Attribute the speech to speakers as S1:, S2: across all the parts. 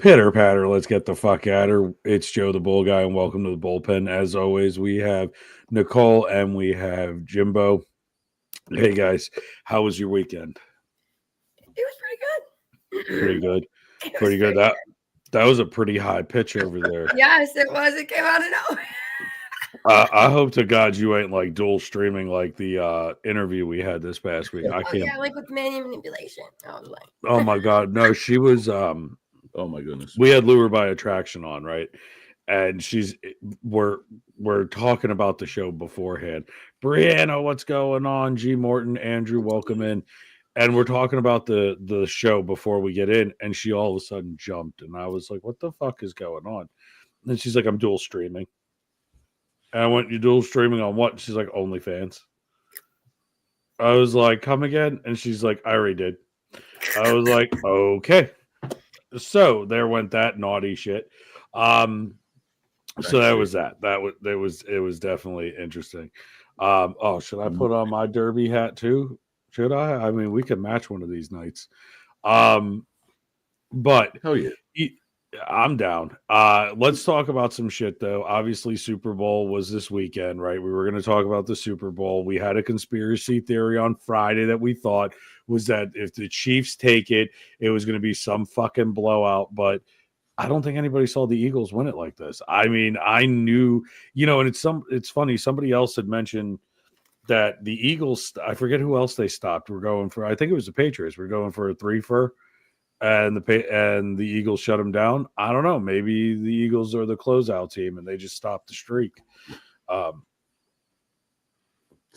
S1: Pitter patter, let's get the fuck at her. It's Joe the Bull Guy, and welcome to the bullpen. As always, we have Nicole and we have Jimbo. Hey guys, how was your weekend?
S2: It was pretty good.
S1: Pretty good.
S2: It was
S1: Pretty good.
S2: very
S1: That was a pretty high pitch over there.
S2: Yes, it was. It came out of nowhere.
S1: I hope to God you ain't like dual streaming like the interview we had this past week. I
S2: Oh
S1: can't.
S2: yeah, like with manual manipulation. I was like,
S1: Oh my God, no, she was.
S3: Oh my goodness.
S1: We had Lure by Attraction on, right? And we're talking about the show beforehand. Brianna, what's going on? G Morton, Andrew, welcome in. And we're talking about the show before we get in, and she all of a sudden jumped, and I was like, "What the fuck is going on?" And she's like, "I'm dual streaming." And I went, "You dual streaming on what?" She's like, "OnlyFans." I was like, "Come again?" And she's like, "I already did." I was like, "Okay." So there went that naughty shit. So that was that. It was definitely interesting. Oh, should I put on my derby hat too? Should I? I mean, we could match one of these nights. But
S3: Hell yeah.
S1: I'm down. Let's talk about some shit though. Obviously, Super Bowl was this weekend, right? We were going to talk about the Super Bowl. We had a conspiracy theory on Friday that we thought was that if the Chiefs take it, it was going to be some fucking blowout. But I don't think anybody saw the Eagles win it like this. I mean, I knew, and it's funny. Somebody else had mentioned that the Eagles, I forget who else they stopped. We're going for, I think it was the Patriots. We're going for a 3-for, and the Eagles shut them down. I don't know. Maybe the Eagles are the closeout team and they just stopped the streak.
S3: Something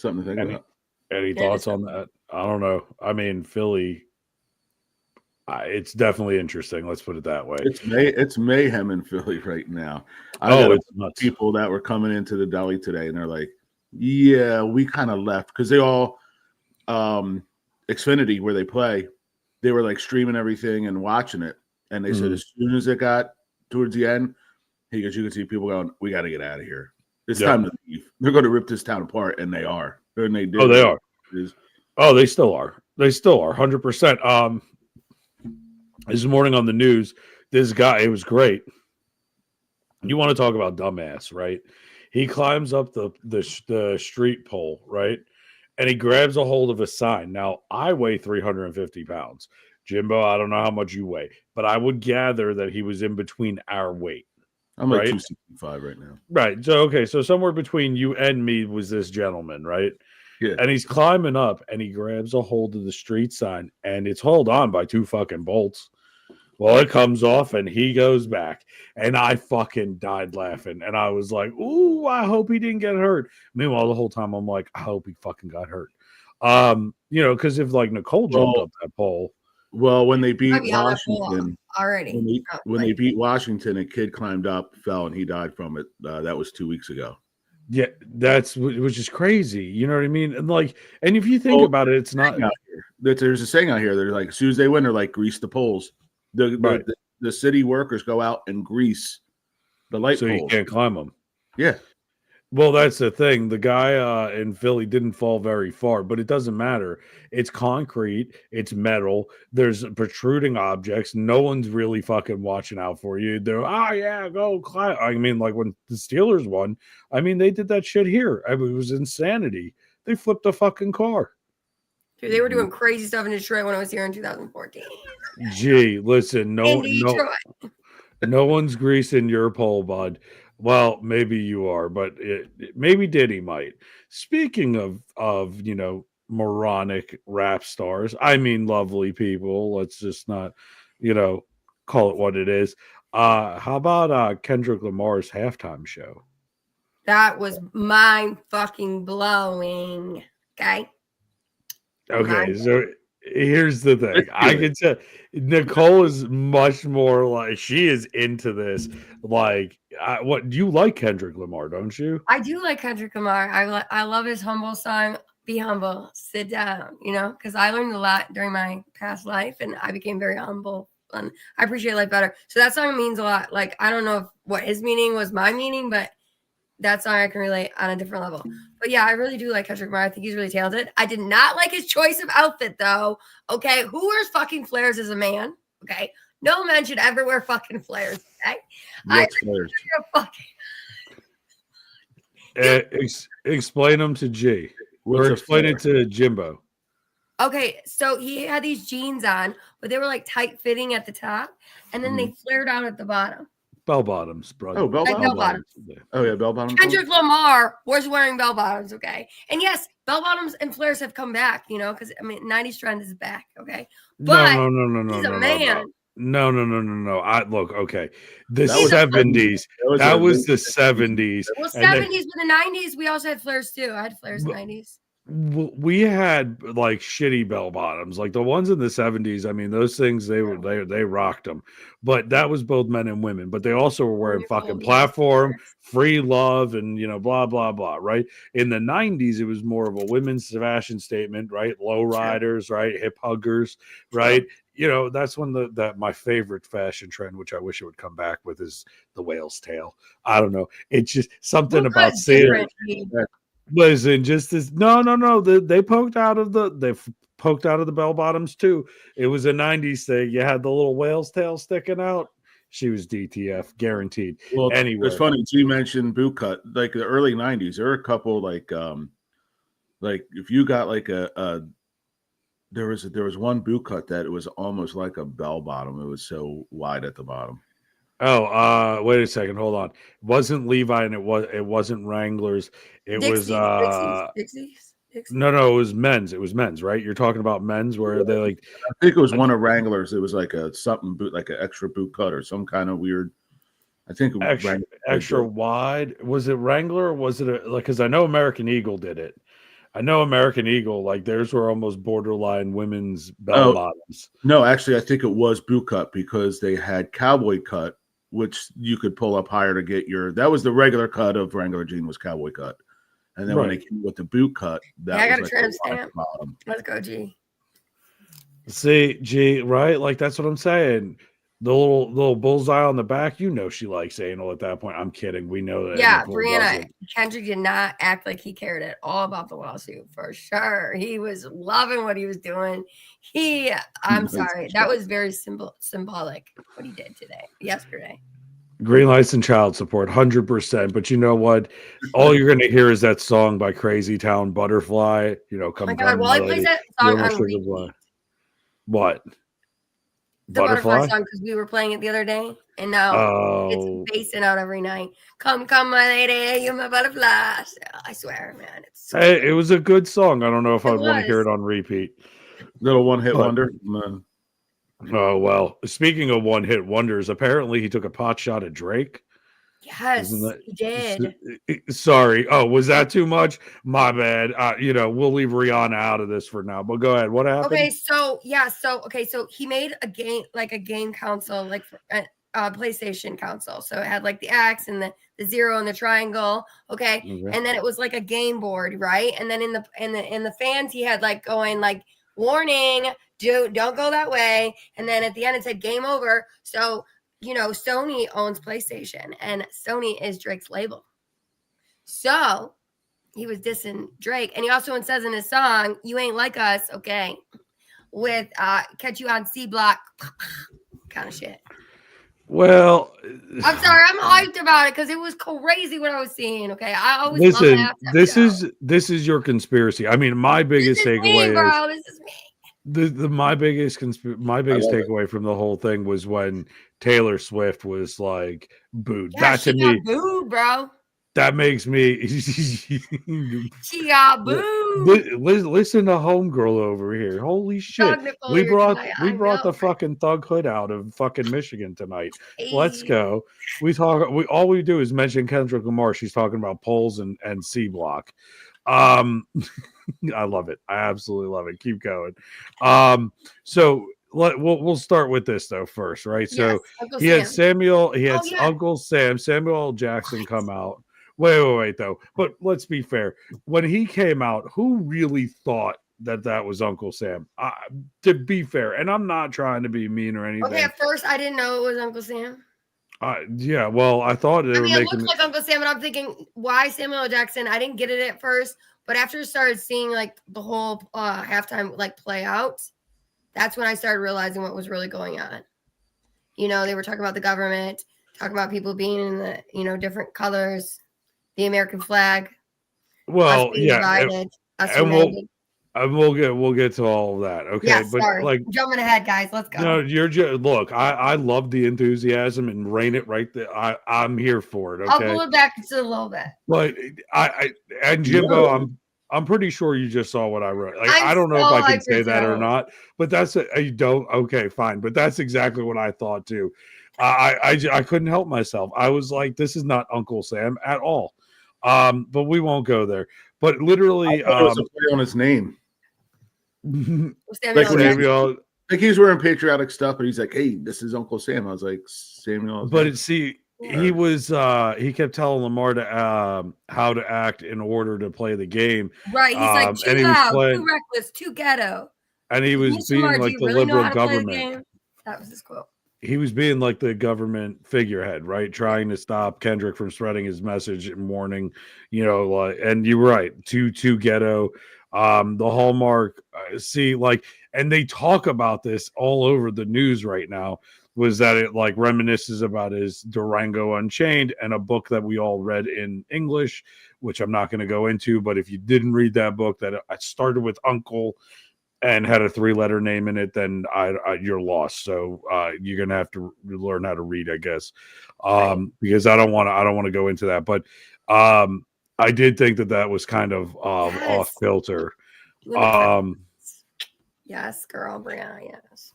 S3: to think about.
S1: Any thoughts on that? I don't know. I mean, Philly. It's definitely interesting. Let's put it that way.
S3: It's mayhem in Philly right now.
S1: It's nuts.
S3: People that were coming into the deli today, and they're like, "Yeah, we kind of left because they all Xfinity where they play, they were like streaming everything and watching it, and they said as soon as it got towards the end, he goes, you could see people going, "We got to get out of here. It's time to leave. They're going to rip this town apart," and they are. And they did.
S1: Oh, they are. They still are. They still are. 100%. This morning on the news, this guy, it was great. You want to talk about dumbass, right? He climbs up the street pole, right? And he grabs a hold of a sign. Now, I weigh 350 pounds. Jimbo, I don't know how much you weigh, but I would gather that he was in between our weight.
S3: I'm like 265 right now.
S1: Right. So, okay. So somewhere between you and me was this gentleman, right?
S3: Yeah.
S1: And he's climbing up and he grabs a hold of the street sign and it's held on by 2 fucking bolts. Well, it comes off and he goes back. And I fucking died laughing. And I was like, ooh, I hope he didn't get hurt. Meanwhile, the whole time I'm like, I hope he fucking got hurt. Because if like Nicole jumped up that pole.
S3: Well, when they beat Washington
S2: already,
S3: when they beat Washington, a kid climbed up, fell, and he died from it. That was 2 weeks ago.
S1: Yeah, which is crazy. You know what I mean? And if you think about it, it's not.
S3: There's a saying out here. They're like, as soon as they win, they're like, grease the poles. The city workers go out and grease the light poles.
S1: So you can't climb them.
S3: Yeah.
S1: Well, that's the thing. The guy in Philly didn't fall very far, but it doesn't matter. It's concrete. It's metal. There's protruding objects. No one's really fucking watching out for you. They're, go climb. I mean, like when the Steelers won, I mean, they did that shit here. It was insanity. They flipped a fucking car.
S2: Dude, they were doing crazy stuff in Detroit when I was here in 2014.
S1: Gee, listen, no one's greasing your pole, bud. Well, maybe you are, but maybe Diddy might. Speaking of moronic rap stars, I mean lovely people. Let's just not, call it what it is. How about Kendrick Lamar's halftime show?
S2: That was mind fucking blowing.
S1: Okay, so here's the thing. I can tell Nicole is much more like she is into this. Like, what do you like Kendrick Lamar? Don't you?
S2: I do like Kendrick Lamar. I love his humble song. Be humble, sit down. Because I learned a lot during my past life, and I became very humble, and I appreciate life better. So that song means a lot. Like, I don't know what his meaning was, my meaning, but that song I can relate on a different level. But yeah, I really do like Kendrick Lamar. I think he's really talented. I did not like his choice of outfit, though. Okay, who wears fucking flares as a man? Okay, No man should ever wear fucking flares. Okay?
S3: What's flares?
S2: You're fucking.
S1: Explain them to G.
S3: What's
S1: Or
S3: a
S1: explain
S3: flare?
S1: it to Jimbo.
S2: Okay, so he had these jeans on, but they were like tight fitting at the top, and then they flared out at the bottom.
S1: Bell bottoms, brother.
S3: Oh, bell
S2: Like
S3: bottoms.
S2: bell bottoms.
S3: Oh yeah, bell bottoms.
S2: Kendrick Lamar was wearing bell bottoms, okay? And yes, bell bottoms and flares have come back, you know, because I mean, 90s trend is back, okay? But
S1: No.
S2: he's a man.
S1: No. Look, okay. The
S3: That was
S1: 70s. That was the 70s.
S2: Well,
S1: And then
S2: 70s, but the 90s, we also had flares too. I had flares in the 90s.
S1: we had like shitty bell bottoms, like the ones in the 70s. I mean, those things they rocked them, but that was both men and women. But they also were wearing fucking platform, free love, and blah blah blah. Right in the 90s, it was more of a women's fashion statement, right? Low riders, right? Hip huggers, right? That's when that my favorite fashion trend, which I wish it would come back with, is the whale's tail. I don't know. It's just something about seeing. Listen, just as no. They poked out of the bell bottoms too. It was a 90s thing. You had the little whale's tail sticking out. She was DTF, guaranteed.
S3: Well,
S1: anyway,
S3: it's funny. You mentioned boot cut, like the early 90s. There were a couple like if you got like there was one boot cut that it was almost like a bell bottom. It was so wide at the bottom.
S1: Oh, wait a second. Hold on. It wasn't Levi and it wasn't Wranglers. It was
S2: Dixie's.
S1: No, it was men's. It was men's, right? You're talking about men's where they like
S3: I think it was one of Wranglers. It was like a something boot, like an extra boot cut or some kind of weird. I think it was
S1: extra wide. Was it Wrangler or was it because I know American Eagle did it. I know American Eagle, like theirs were almost borderline women's bell bottoms.
S3: No, actually, I think it was boot cut because they had cowboy cut, which you could pull up higher to get that was the regular cut of Wrangler jean was cowboy cut. And then when they came with the boot cut, that was
S2: like a bottom. Let's go, G.
S1: See, G, right? Like that's what I'm saying. The little bullseye on the back, she likes anal at that point. I'm kidding. We know that.
S2: Yeah, Brianna, Kendrick did not act like he cared at all about the lawsuit for sure. He was loving what he was doing. I'm sorry, that was very symbolic what he did yesterday.
S1: Green lights and child support, 100%. But you know what? All you're going to hear is that song by Crazy Town, Butterfly.
S2: Oh my God, well, I plays that song on repeat.
S1: What?
S2: The Butterfly song, because we were playing it the other day, and now it's basing out every night. Come, my lady, you're my butterfly. I swear, man.
S1: It was a good song. I don't know if I'd want to hear it on repeat.
S3: Little one-hit wonder.
S1: Oh, well, speaking of one-hit wonders, apparently he took a pot shot at Drake.
S2: Yes, he did.
S1: Sorry. Oh, was that too much? My bad. We'll leave Rihanna out of this for now, but go ahead. What happened?
S2: Okay, so he made a game console, like PlayStation console. So it had like the X and the zero and the triangle. Okay. And then it was like a game board, right? And then in the fans, he had like going like, warning, don't go that way. And then at the end it said game over. So Sony owns PlayStation and Sony is Drake's label. So he was dissing Drake. And he also says in his song, you ain't like us, okay, with catch you on C Block kind of shit.
S1: Well,
S2: I'm sorry, I'm hyped about it because it was crazy what I was seeing. Okay. I always
S1: listen, this is your conspiracy. I mean, my biggest takeaway
S2: is this is me.
S1: My biggest takeaway from the whole thing was when Taylor Swift was like booed.
S2: Yeah,
S1: that to me,
S2: booed, bro.
S1: That makes me.
S2: She got booed.
S1: Listen to homegirl over here. Holy shit! We brought the fucking thug hood out of fucking Michigan tonight. Hey. Let's go. All we do is mention Kendrick Lamar. She's talking about polls and C Block. I love it. I absolutely love it. Keep going. So we'll start with this though first, right? So
S2: yes,
S1: he had Uncle Sam, Samuel L. Jackson come out. Wait though. But let's be fair. When he came out, who really thought that was Uncle Sam? To be fair, and I'm not trying to be mean or anything.
S2: Okay, at first I didn't know it was Uncle Sam.
S1: Yeah, well, I thought it
S2: looks like Uncle Sam, and I'm thinking, why Samuel L. Jackson? I didn't get it at first, but after I started seeing like the whole halftime like play out, that's when I started realizing what was really going on. They were talking about the government, talking about people being in the, different colors, the American flag,
S1: Well,
S2: us being
S1: yeah,
S2: divided, us
S1: and
S2: united.
S1: we'll get to all of that. Okay,
S2: Yeah,
S1: but
S2: sorry.
S1: like,
S2: Jumping ahead, guys. Let's go.
S1: no, you're just look. I love the enthusiasm and rein it right there. I'm here for it.
S2: I'll
S1: Okay,
S2: pull it back just a little bit.
S1: but and Jimbo, I'm pretty sure you just saw what I wrote. Like, I don't know if I can say that or not, but you don't. Okay, fine, but that's exactly what I thought too. I couldn't help myself. I was like, this is not Uncle Sam at all. But we won't go there. But literally,
S3: it was a play on his name.
S1: Samuel.
S3: Like he was wearing patriotic stuff, but he's like, "Hey, this is Uncle Sam." I was like, "Samuel."
S1: But he was he kept telling Lamar to how to act in order to play the game.
S2: Right. He's like too loud, too reckless, too ghetto.
S1: And he was being like the liberal government.
S2: That was his quote.
S1: He was being like the government figurehead, right? Trying to stop Kendrick from spreading his message and warning, and you're right, too ghetto. The Hallmark, and they talk about this all over the news right now, was that it like reminisces about his Durango Unchained and a book that we all read in English, which I'm not going to go into, but if you didn't read that book, that I started with Uncle and had a 3-letter name in it, then you're lost. So you're gonna have to learn how to read, I guess, because I don't want to go into that. But I did think that was kind of off filter.
S2: Yes, girl, Brianna. Yes.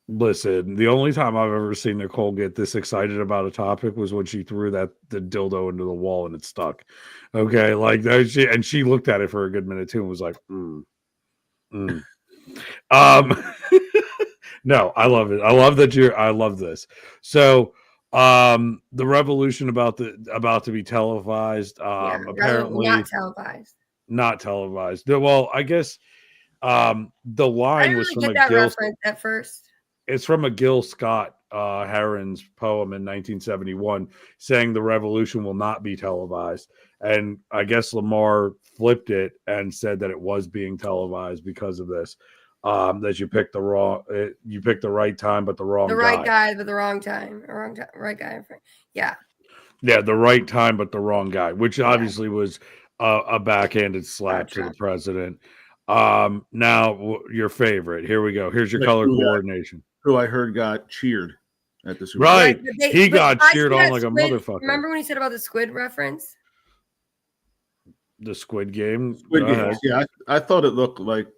S1: Listen, the only time I've ever seen Nicole get this excited about a topic was when she threw the dildo into the wall and it stuck. Okay, like that. She looked at it for a good minute too and was like, No, I love it. I love that I love this. So, the revolution about to be televised. Apparently not televised. Well, I guess the line was from
S2: a Gil reference at first.
S1: It's from a Gil Scott Heron's poem in 1971 saying the revolution will not be televised. And I guess Lamar flipped it and said that it was being televised because of this. That you picked the right time, but the wrong guy.
S2: The right guy, but the wrong time. Right guy. Yeah.
S1: Yeah, the right time, but the wrong guy, which obviously was a backhanded slap to the president. Now your favorite. Here we go. Here's your color coordination.
S3: Who I heard got cheered at the Super
S1: Bowl. Right. He got cheered on like a motherfucker.
S2: Remember when he said about the squid reference?
S1: The Squid Game?
S3: Squid Game. Yeah, I thought it looked like.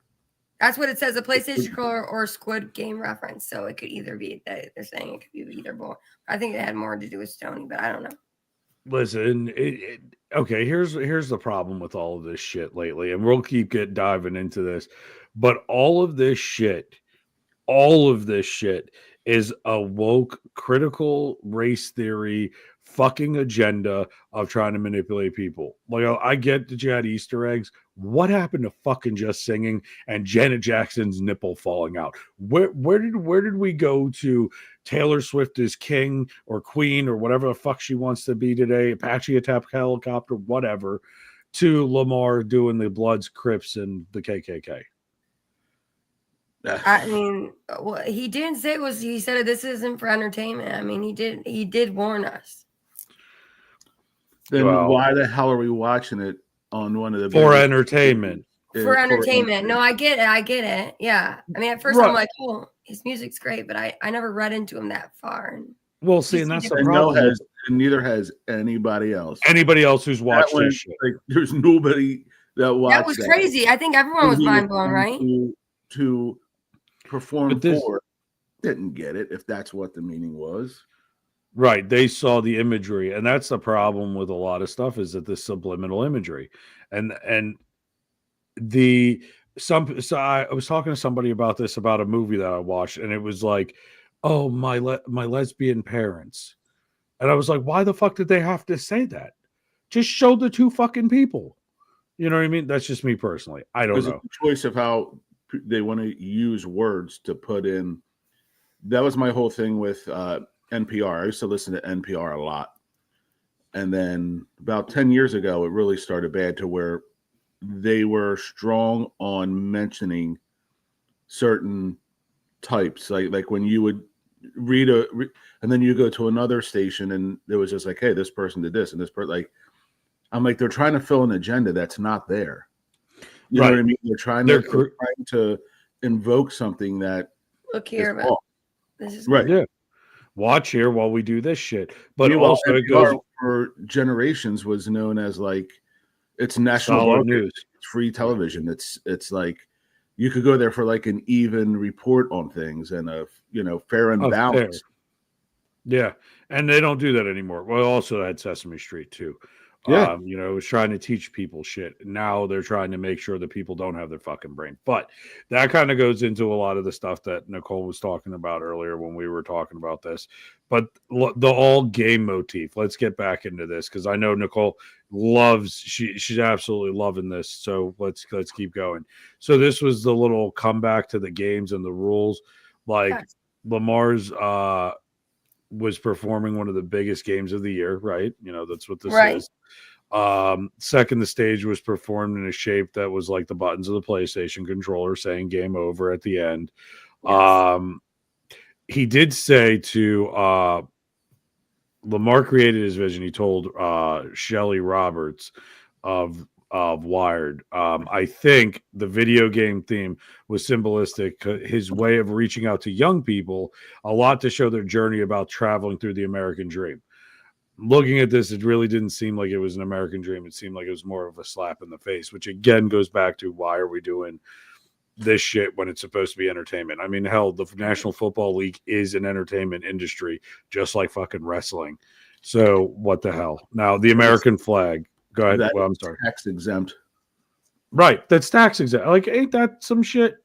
S2: That's what it says, a PlayStation controller or Squid Game reference. So it could either be, they're saying it could be either or. I think it had more to do with Stoney, but I don't know.
S1: Listen, okay, here's the problem with all of this shit lately, and we'll keep diving into this, but all of this shit is a woke critical race theory fucking agenda of trying to manipulate people. Like, I get that you had Easter eggs. What happened to fucking Just Singing and Janet Jackson's nipple falling out? Where did we go to Taylor Swift is king or queen or whatever the fuck she wants to be today, Apache attack helicopter, whatever, to Lamar doing the Bloods, Crips, and the KKK?
S2: I mean, what he didn't say was, he said this isn't for entertainment. I mean, he did warn us.
S3: Then why the hell are we watching it on one of the
S1: for entertainment?
S2: For entertainment. No, I get it. Yeah. I mean, at first I'm like, oh, his music's great, but I never read into him that far.
S1: Well, see, and that's the problem.
S3: Neither has anybody else.
S1: Anybody else who's watched this shit.
S3: Like, there's nobody that watched that.
S2: Was crazy. I think everyone was mind blown, right?
S3: To perform for didn't get it, if that's what the meaning was.
S1: Right. They saw the imagery, and that's the problem with a lot of stuff, is that the subliminal imagery. And so I was talking to somebody about this, about a movie that I watched, and it was like, oh, my lesbian parents. And I was like, why the fuck did they have to say that? Just show the two fucking people. You know what I mean? That's just me personally. I don't know.
S3: A choice of how they want to use words to put in. That was my whole thing with NPR. I used to listen to NPR a lot. And then about 10 years ago, it really started bad, to where they were strong on mentioning certain types. Like when you would and then you go to another station and it was just like, hey, this person did this and this person, like, I'm like, they're trying to fill an agenda that's not there. You know what I mean? They're trying to invoke something that
S2: look here, but this is
S3: right.
S1: Yeah. Watch here while we do this shit. But also it goes
S3: for generations was known as like it's national
S1: news.
S3: It's free television. It's like you could go there for like an even report on things and a fair and balanced.
S1: Yeah. And they don't do that anymore. Well, also had Sesame Street too.
S3: Yeah.
S1: It was trying to teach people shit. Now they're trying to make sure that people don't have their fucking brain. But that kind of goes into a lot of the stuff that Nicole was talking about earlier when we were talking about this. But the all game motif, let's get back into this because I know Nicole loves, she's absolutely loving this. So let's keep going. So this was the little comeback to the games and the rules. Like Lamar's was performing one of the biggest games of the year, right? That's what this is. Second, the stage was performed in a shape that was like the buttons of the PlayStation controller saying game over at the end. Yes. He did say to Lamar created his vision. He told Shelley Roberts of Wired. I think the video game theme was symbolistic, his way of reaching out to young people, a lot to show their journey about traveling through the American dream. Looking at this, it really didn't seem like it was an American dream. It seemed like it was more of a slap in the face, which again goes back to why are we doing this shit when it's supposed to be entertainment? I mean, hell, the National Football League is an entertainment industry, just like fucking wrestling. So what the hell? Now, the American flag. Go ahead. Well, I'm sorry.
S3: Tax exempt.
S1: Right. That's tax exempt. Like, ain't that some shit?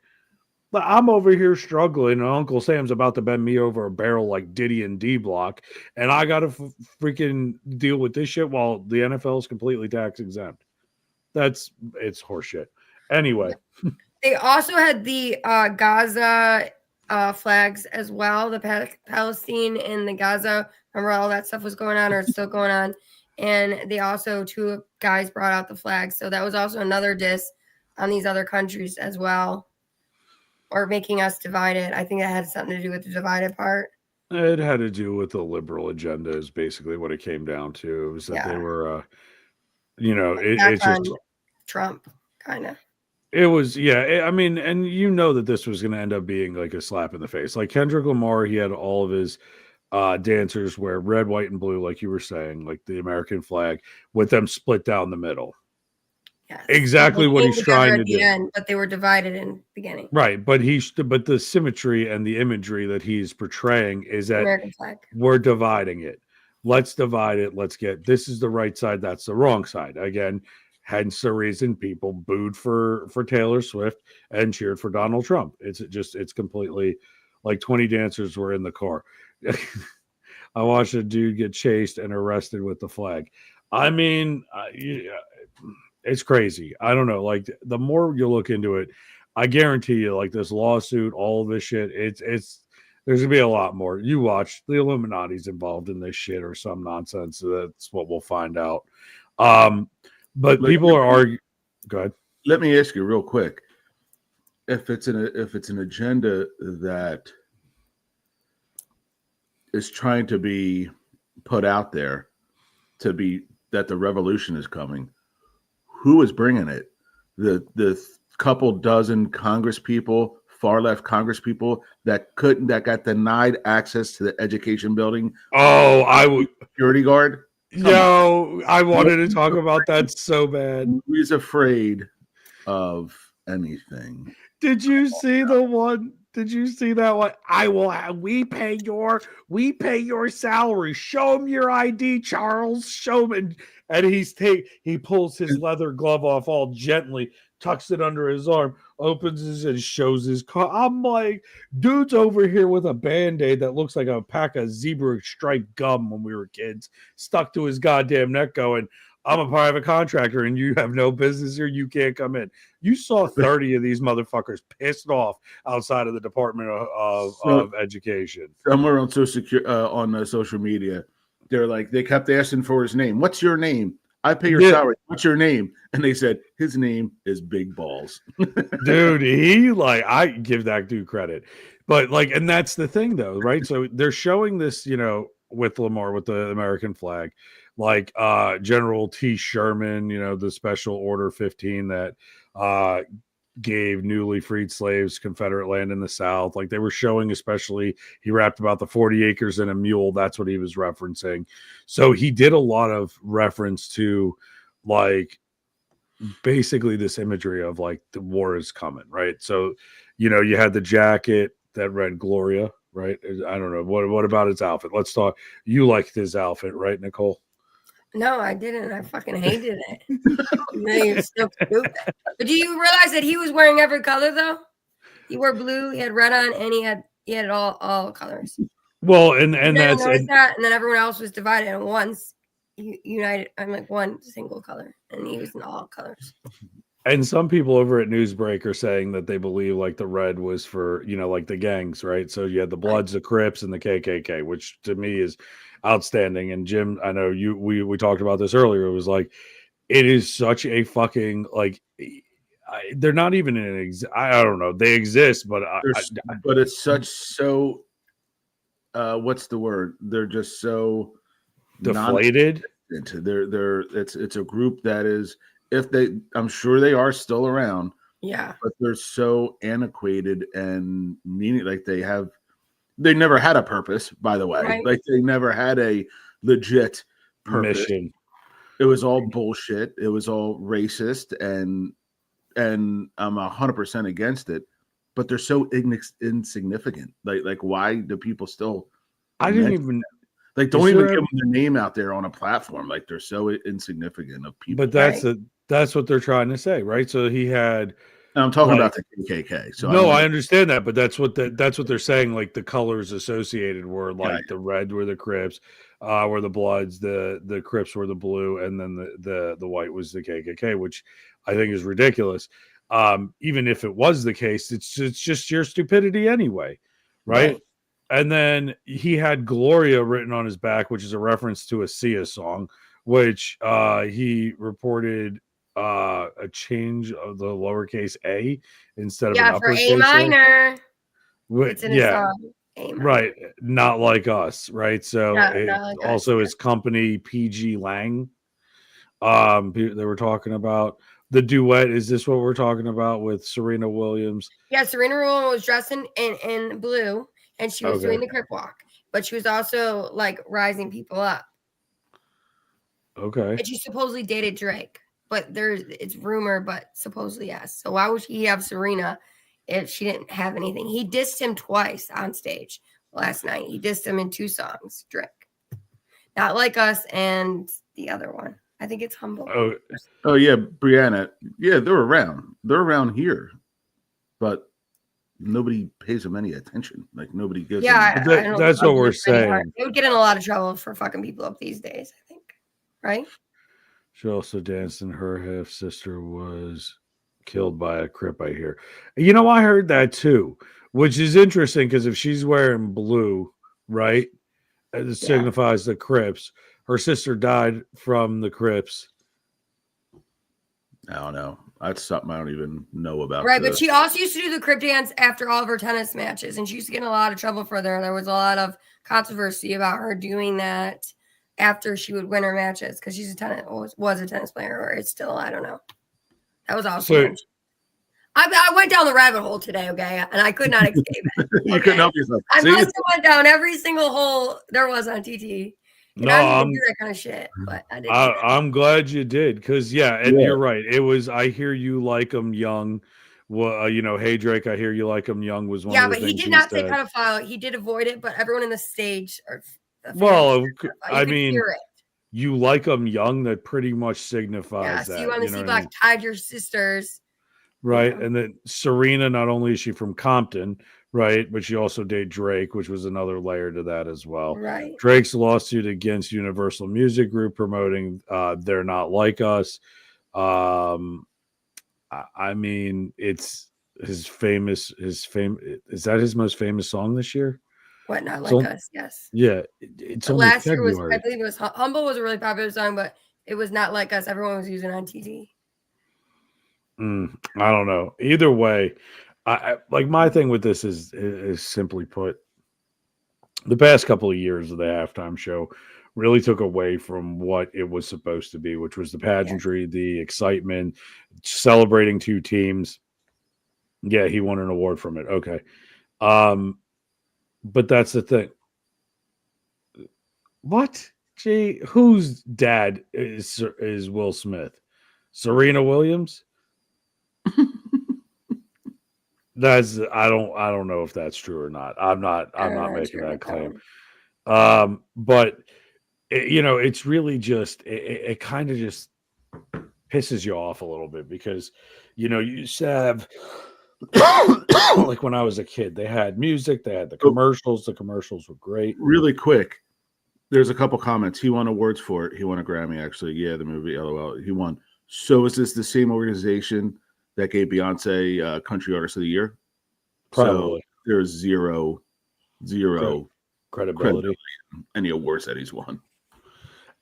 S1: I'm over here struggling, and Uncle Sam's about to bend me over a barrel like Diddy and D Block, and I got to freaking deal with this shit while the NFL is completely tax exempt. It's horseshit. Anyway.
S2: They also had the Gaza flags as well, the Palestine and the Gaza. Remember all that stuff was going on or it's still going on. And they also, two guys brought out the flags. So that was also another diss on these other countries as well. Or making us divided. I think it had something to do with the divided part.
S1: It had to do with the liberal agenda is basically what it came down to. It was that they were, it's just
S2: Trump, kind of.
S1: It was, I mean, and that this was going to end up being like a slap in the face. Like Kendrick Lamar, he had all of his dancers wear red, white, and blue, like you were saying, like the American flag, with them split down the middle. Yes. Exactly what he's trying to do.
S2: End, but they were divided in the beginning.
S1: Right, but the symmetry and the imagery that he's portraying is that we're dividing it. Let's divide it. This is the right side. That's the wrong side. Again, hence the reason people booed for Taylor Swift and cheered for Donald Trump. It's completely like 20 dancers were in the car. I watched a dude get chased and arrested with the flag. I mean, it's crazy. I don't know. Like the more you look into it, I guarantee you, like this lawsuit, all this shit, it's there's gonna be a lot more. You watch, the Illuminati's involved in this shit or some nonsense. So that's what we'll find out. But people are arguing. Go ahead.
S3: Let me ask you real quick. If it's an agenda that is trying to be put out there to be that the revolution is coming, who is bringing it? The couple dozen Congress people, far left Congress people that got denied access to the education building.
S1: Oh, I would
S3: security guard.
S1: I wanted to talk about that so bad.
S3: Who's afraid of anything?
S1: Did you see the one? Did you see that one? We pay your salary. Show him your ID, Charles. Show him. And he pulls his leather glove off all gently, tucks it under his arm, opens his and shows his car. I'm like, dude's over here with a Band-Aid that looks like a pack of zebra striped gum when we were kids, stuck to his goddamn neck going, I'm a private contractor and you have no business here. You can't come in. You saw 30 of these motherfuckers pissed off outside of the Department of Education.
S3: Somewhere on social media, they're like, they kept asking for his name. What's your name? I pay your salary. What's your name? And they said his name is Big Balls.
S1: Dude, I give that dude credit. But like, and that's the thing though, right? So they're showing this, with Lamar with the American flag, like General T. Sherman, the Special Order 15 that gave newly freed slaves Confederate land in the South. Like they were showing, especially he rapped about the 40 acres and a mule. That's what he was referencing. So he did a lot of reference to like basically this imagery of like the war is coming, right? So, you had the jacket that read Gloria, right? I don't know. What about his outfit? Let's talk. You liked his outfit, right, Nicole?
S2: No, I didn't. I fucking hated it. He was so stupid. But do you realize that he was wearing every color though? He wore blue, he had red on, and he had all colors.
S1: Well, and
S2: that's that, and then everyone else was divided in once united. I'm like one single color, and he was in all colors.
S1: And some people over at Newsbreak are saying that they believe like the red was for, like the gangs, right? So you had the Bloods, the Crips, and the KKK, which to me is outstanding. And Jim, I know we talked about this earlier. It was like, it is such a fucking like, they're not even in I don't know. They exist, but
S3: but it's so what's the word? They're just so
S1: deflated.
S3: It's a group that is, I'm sure they are still around.
S2: Yeah.
S3: But they're so antiquated and meaning like they never had a purpose, by the way.
S2: Right.
S3: Like they never had a legit purpose.
S1: Mission.
S3: It was all bullshit. It was all racist and I'm 100% against it. But they're so insignificant. Like why do people still
S1: I didn't even
S3: like don't even give them their name out there on a platform. Like they're so insignificant of people.
S1: But that's what they're trying to say, right? So he had.
S3: And I'm talking about the KKK. So
S1: no, I understand that, but that's what they're saying. Like the colors associated were like the red were the Crips, were the Bloods, the Crips were the blue, and then the white was the KKK, which I think is ridiculous. Even if it was the case, it's just your stupidity anyway, right? And then he had Gloria written on his back, which is a reference to a Sia song, which he reported a change of the lowercase a instead of an uppercase
S2: for A minor.
S1: It's in his song. A minor. Right, not like us, right? So like also his company PG Lang. They were talking about the duet. Is this what we're talking about with Serena Williams?
S2: Yeah, Serena Williams was dressed in blue, and she was doing the Crip Walk, but she was also like rising people up.
S1: Okay.
S2: And she supposedly dated Drake. But it's rumor, but supposedly yes. So why would he have Serena if she didn't have anything? He dissed him twice on stage last night. He dissed him in 2 songs, Drake. Not Like Us and the other one. I think it's Humble.
S3: Oh yeah, Brianna. Yeah, they're around. They're around here. But nobody pays them any attention. Like nobody gives them.
S1: That's what we're saying.
S2: They would get in a lot of trouble for fucking people up these days, I think. Right?
S1: She also danced, and her half sister was killed by a Crip, I hear. I heard that too, which is interesting because if she's wearing blue, right, it signifies the Crips. Her sister died from the Crips.
S3: I don't know. That's something I don't even know about.
S2: Right, but she also used to do the Crip dance after all of her tennis matches, and she used to get in a lot of trouble for there. There was a lot of controversy about her doing that after she would win her matches because she's was a tennis player, or it's still, I don't know. That was awesome. I went down the rabbit hole today, okay, and I could not escape it.
S3: You couldn't help yourself.
S2: I must have went down every single hole there was on TT. And I didn't do that kind of shit, but I did.
S1: I'm glad you did because you're right. It was I Hear You Like 'Em Young. Well, Hey Drake, I Hear You Like 'Em Young was one. of the things
S2: he did not say pedophile. He did avoid it, but everyone in the stage are.
S1: Well, I mean, you like them young. That pretty much signifies that.
S2: You want to see Black Tied Your Sisters,
S1: right? And then Serena, not only is she from Compton, right, but she also dated Drake, which was another layer to that as well.
S2: Right.
S1: Drake's lawsuit against Universal Music Group promoting "They're Not Like Us." I mean, it's his famous. Is that his most famous song this year?
S2: What, Not Like Us? Yes.
S1: Yeah, it's
S2: last year was, I believe it was Humble was a really popular song, but it was Not Like Us. Everyone was using on TT.
S1: I don't know. Either way, like my thing with this is simply put, the past couple of years of the halftime show really took away from what it was supposed to be, which was the pageantry, the excitement, celebrating two teams. Yeah, he won an award from it. Okay. But that's the thing. What? Gee, whose dad is Will Smith? Serena Williams? That's I don't know if that's true or not. I'm not making that claim. But it's really just it kind of just pisses you off a little bit because you used to have like when I was a kid, they had music, they had the commercials. The commercials were great.
S3: Really quick, there's a couple comments. He won awards for it. He won a Grammy, actually. Yeah, the movie LOL. He won. So is this the same organization that gave Beyonce Country Artist of the Year?
S1: Probably.
S3: So there's zero
S1: credibility
S3: in any awards that he's won.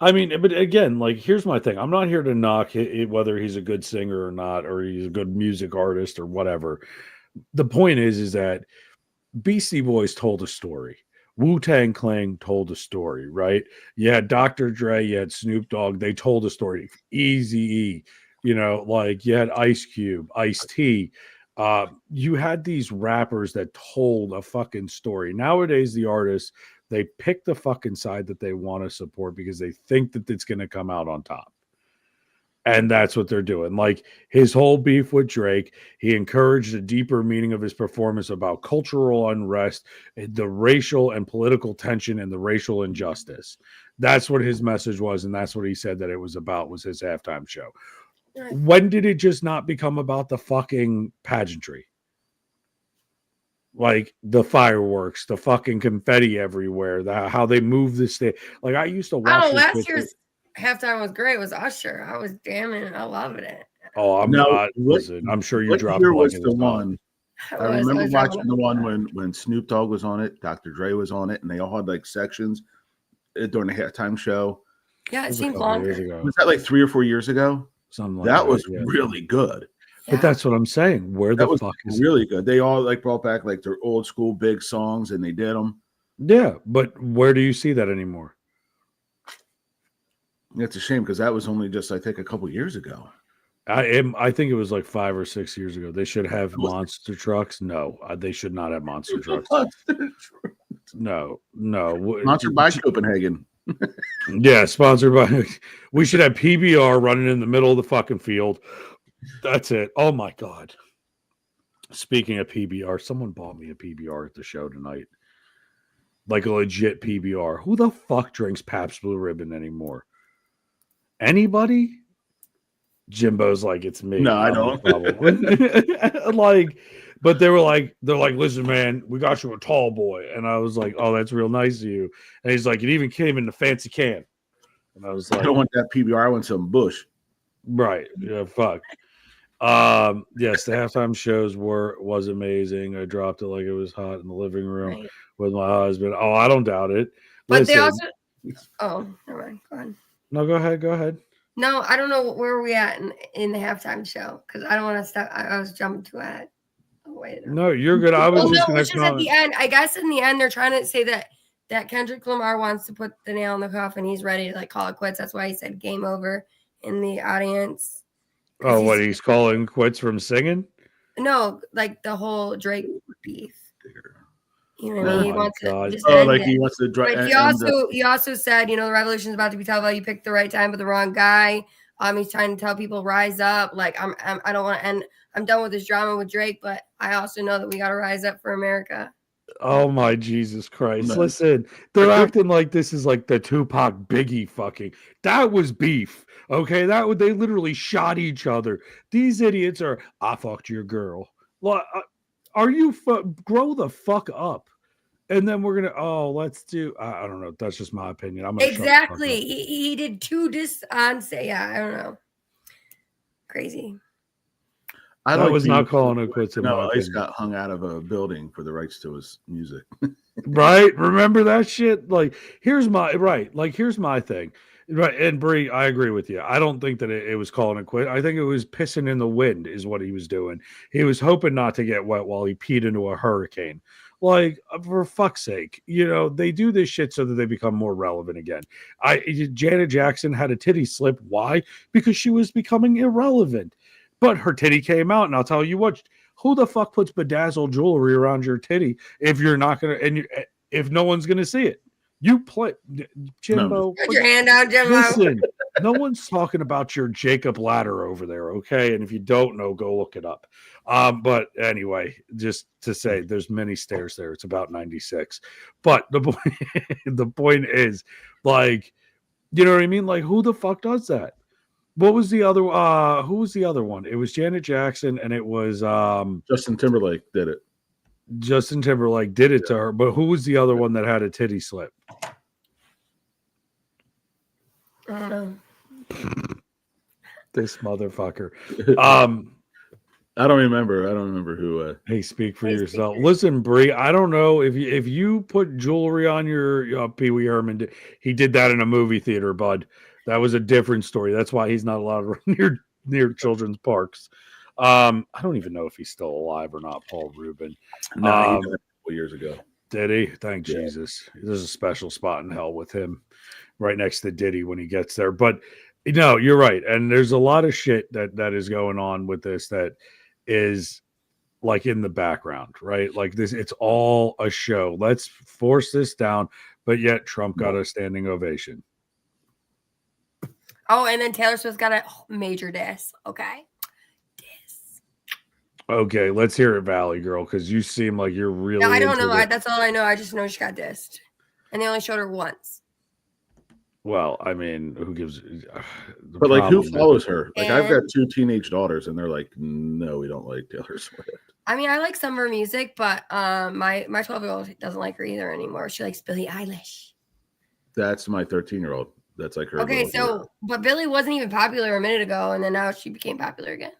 S1: I mean, but again, like, here's my thing. I'm not here to knock whether he's a good singer or not, or he's a good music artist or whatever. The point is that Beastie Boys told a story. Wu-Tang Clan told a story, right? You had Dr. Dre, you had Snoop Dogg. They told a story. Eazy-E, like you had Ice Cube, Ice-T. You had these rappers that told a fucking story. Nowadays, the artists, they pick the fucking side that they want to support because they think that it's going to come out on top. And that's what they're doing. Like his whole beef with Drake, he encouraged a deeper meaning of his performance about cultural unrest, the racial and political tension, and the racial injustice. That's what his message was. And that's what he said that it was about, was his halftime show. When did it just not become about the fucking pageantry? Like the fireworks, the fucking confetti everywhere, how they move the stage. Like I used to watch.
S2: Last year's halftime was great. It was Usher. I was jamming. I loved it.
S1: Oh, I'm not. Listen, I'm sure you dropped.
S3: Here was the one. I remember watching the one when Snoop Dogg was on it, Dr. Dre was on it, and they all had like sections during the halftime show.
S2: Yeah, it seemed longer.
S3: Was that like 3 or 4 years ago?
S1: Something like
S3: that was really good.
S1: But that's what I'm saying. Where the fuck is
S3: really good? They all like brought back like their old school big songs and they did them.
S1: Yeah, but where do you see that anymore?
S3: It's a shame because that was only just I think a couple years ago.
S1: I think it was like 5 or 6 years ago. They should have monster trucks. No, they should not have monster trucks. No.
S3: Sponsored by Copenhagen.
S1: Yeah, sponsored by. We should have PBR running in the middle of the fucking field. That's it. Oh my God. Speaking of PBR, someone bought me a PBR at the show tonight. Like a legit PBR. Who the fuck drinks Pabst Blue Ribbon anymore? Anybody? Jimbo's like, it's me.
S3: No, I don't.
S1: But they're like, listen, man, we got you a tall boy. And I was like, oh, that's real nice of you. And he's like, it even came in the fancy can. And I was like,
S3: I don't want that PBR. I want some Bush.
S1: Right. Yeah, fuck. Yes, the halftime shows was amazing. I dropped it like it was hot in the living room with my husband. Oh, I don't doubt it.
S2: But they also never mind. Go ahead.
S1: No, go ahead.
S2: No, I don't know where we at in the halftime show because I don't want to stop. I was jumping to it. Oh, wait.
S1: No, you're good. I was just
S2: at the end. I guess in the end they're trying to say that Kendrick Lamar wants to put the nail in the coffin. He's ready to like call it quits. That's why he said game over in the audience.
S1: Oh, what he's calling quits from singing?
S2: No, like the whole Drake beef. You know what I mean? He wants to just
S3: he wants to drive.
S2: He also said, the revolution is about to be tough. You picked the right time, but the wrong guy. He's trying to tell people rise up. Like I don't want to end. I'm done with this drama with Drake, but I also know that we got to rise up for America.
S1: Oh my Jesus Christ! Listen, they're acting like this is like the Tupac Biggie fucking. That was beef. Okay, they literally shot each other. These idiots are. I fucked your girl. Well, are you grow the fuck up? And then we're gonna. Let's do. I don't know. That's just my opinion. I'm
S2: exactly. He did 2 Yeah, I don't know. Crazy.
S1: I was not calling it quits.
S3: No, Ice got hung out of a building for the rights to his music.
S1: Right? Remember that shit? Like, here's my thing. Right, and Bree, I agree with you. I don't think that it was calling it quit. I think it was pissing in the wind is what he was doing. He was hoping not to get wet while he peed into a hurricane. Like, for fuck's sake, they do this shit so that they become more relevant again. Janet Jackson had a titty slip. Why? Because she was becoming irrelevant. But her titty came out, and I'll tell you what, who the fuck puts bedazzled jewelry around your titty if you're not gonna if no one's gonna see it? You play, Jimbo.
S2: Put your hand out, Jimbo.
S1: Listen, no one's talking about your Jacob ladder over there, okay? And if you don't know, go look it up. But anyway, just to say, there's many stairs there. It's about 96. But the point is, like, you know what I mean? Like, who the fuck does that? What was the other? Who was the other one? It was Janet Jackson, and it was
S3: Justin Timberlake did it.
S1: Justin Timberlake did it to her, but who was the other one that had a titty slip?
S2: I don't know.
S1: This motherfucker.
S3: I don't remember who.
S1: Hey, speak for yourself. Listen, Bree, I don't know if you put jewelry on your Pee Wee Herman. He did that in a movie theater, bud. That was a different story. That's why he's not allowed to run near children's parks. I don't even know if he's still alive or not, Paul Rubin.
S3: No, he died a couple years ago.
S1: Did he? Thank Jesus. There's a special spot in hell with him right next to Diddy when he gets there. But no, you're right. And there's a lot of shit that is going on with this that is like in the background, right? Like this, it's all a show. Let's force this down. But yet Trump got a standing ovation.
S2: Oh, and then Taylor Swift got a major diss. Okay.
S1: Okay, let's hear it, Valley Girl, because you seem like you're really.
S2: No, I don't know. That's all I know. I just know she got dissed, and they only showed her once.
S1: Well, I mean, who gives?
S3: But like, who follows her? Like, I've got 2 teenage daughters, and they're like, "No, we don't like Taylor Swift."
S2: I mean, I like some of her music, but my 12-year-old doesn't like her either anymore. She likes Billie Eilish.
S3: That's my 13-year-old. That's like her.
S2: Okay, but Billie wasn't even popular a minute ago, and then now she became popular again.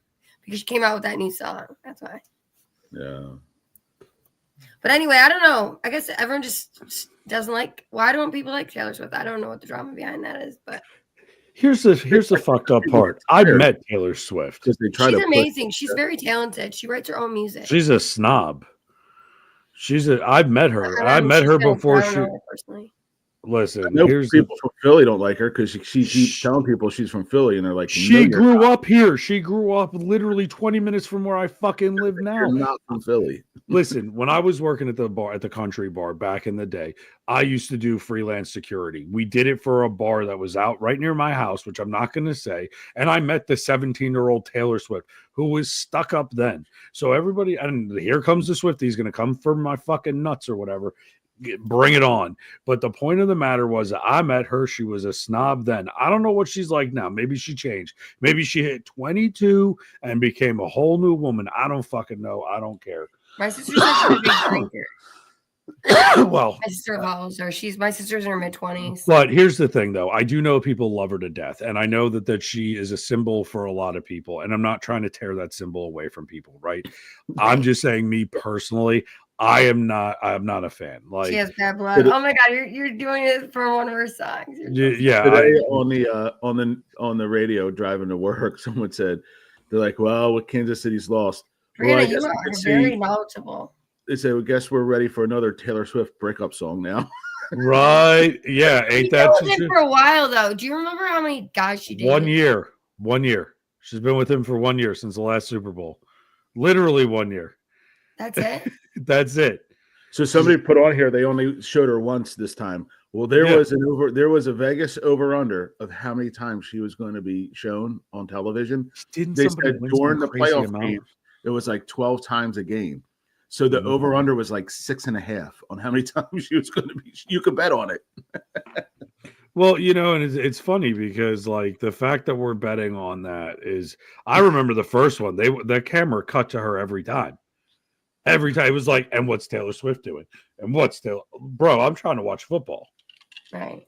S2: Because she came out with that new song. That's why.
S3: Yeah.
S2: But anyway, I don't know. I guess everyone just doesn't like. Why don't people like Taylor Swift? I don't know what the drama behind that is. But
S1: here's the fucked up part. I met Taylor Swift.
S3: She's
S2: amazing. She's very talented. She writes her own music.
S1: She's a snob. I've met her. I met her before she. Personally. Listen,
S3: people from Philly don't like her because she keeps telling people she's from Philly, and they're like,
S1: she grew up here. She grew up literally 20 minutes from where I fucking live now.
S3: You're not from Philly.
S1: Listen, when I was working at the country bar back in the day, I used to do freelance security. We did it for a bar that was out right near my house, which I'm not going to say. And I met the 17-year-old Taylor Swift, who was stuck up then. So everybody, and here comes the Swiftie, he's going to come for my fucking nuts or whatever. Bring it on. But the point of the matter was that I met her. She was a snob then. I don't know what she's like now. Maybe she changed. Maybe she hit 22 and became a whole new woman. I don't fucking know. I don't care.
S2: My sister's like a big drinker.
S1: Well,
S2: my sister follows her. My sister's in her mid-20s.
S1: But here's the thing, though. I do know people love her to death, and I know that she is a symbol for a lot of people. And I'm not trying to tear that symbol away from people, right? I'm just saying, me personally, I'm not a fan. Like,
S2: she has bad blood. Oh my god, you're doing it for one of her songs.
S1: Yeah.
S3: Today on the radio driving to work, someone said they're like, "Well, with Kansas City's lost."
S2: Brianna, you are very knowledgeable.
S3: They said, "I guess we're ready for another Taylor Swift breakup song now."
S1: Right? Yeah. Ain't that
S2: for a while though? Do you remember how many guys she dated?
S1: 1 year. She's been with him for 1 year since the last Super Bowl. Literally 1 year.
S2: That's it.
S1: That's it.
S3: So somebody put on here they only showed her once this time. Well, there was a Vegas over/under of how many times she was going to be shown on television. They said during the playoff game, it was like 12 times a game. So the over/under was like 6.5 on how many times she was going to be. You could bet on it.
S1: Well, and it's funny because like the fact that we're betting on that is, I remember the first one. The camera cut to her every time. Every time it was like, and what's Taylor Swift doing? And what's Taylor? Bro, I'm trying to watch football.
S2: Right.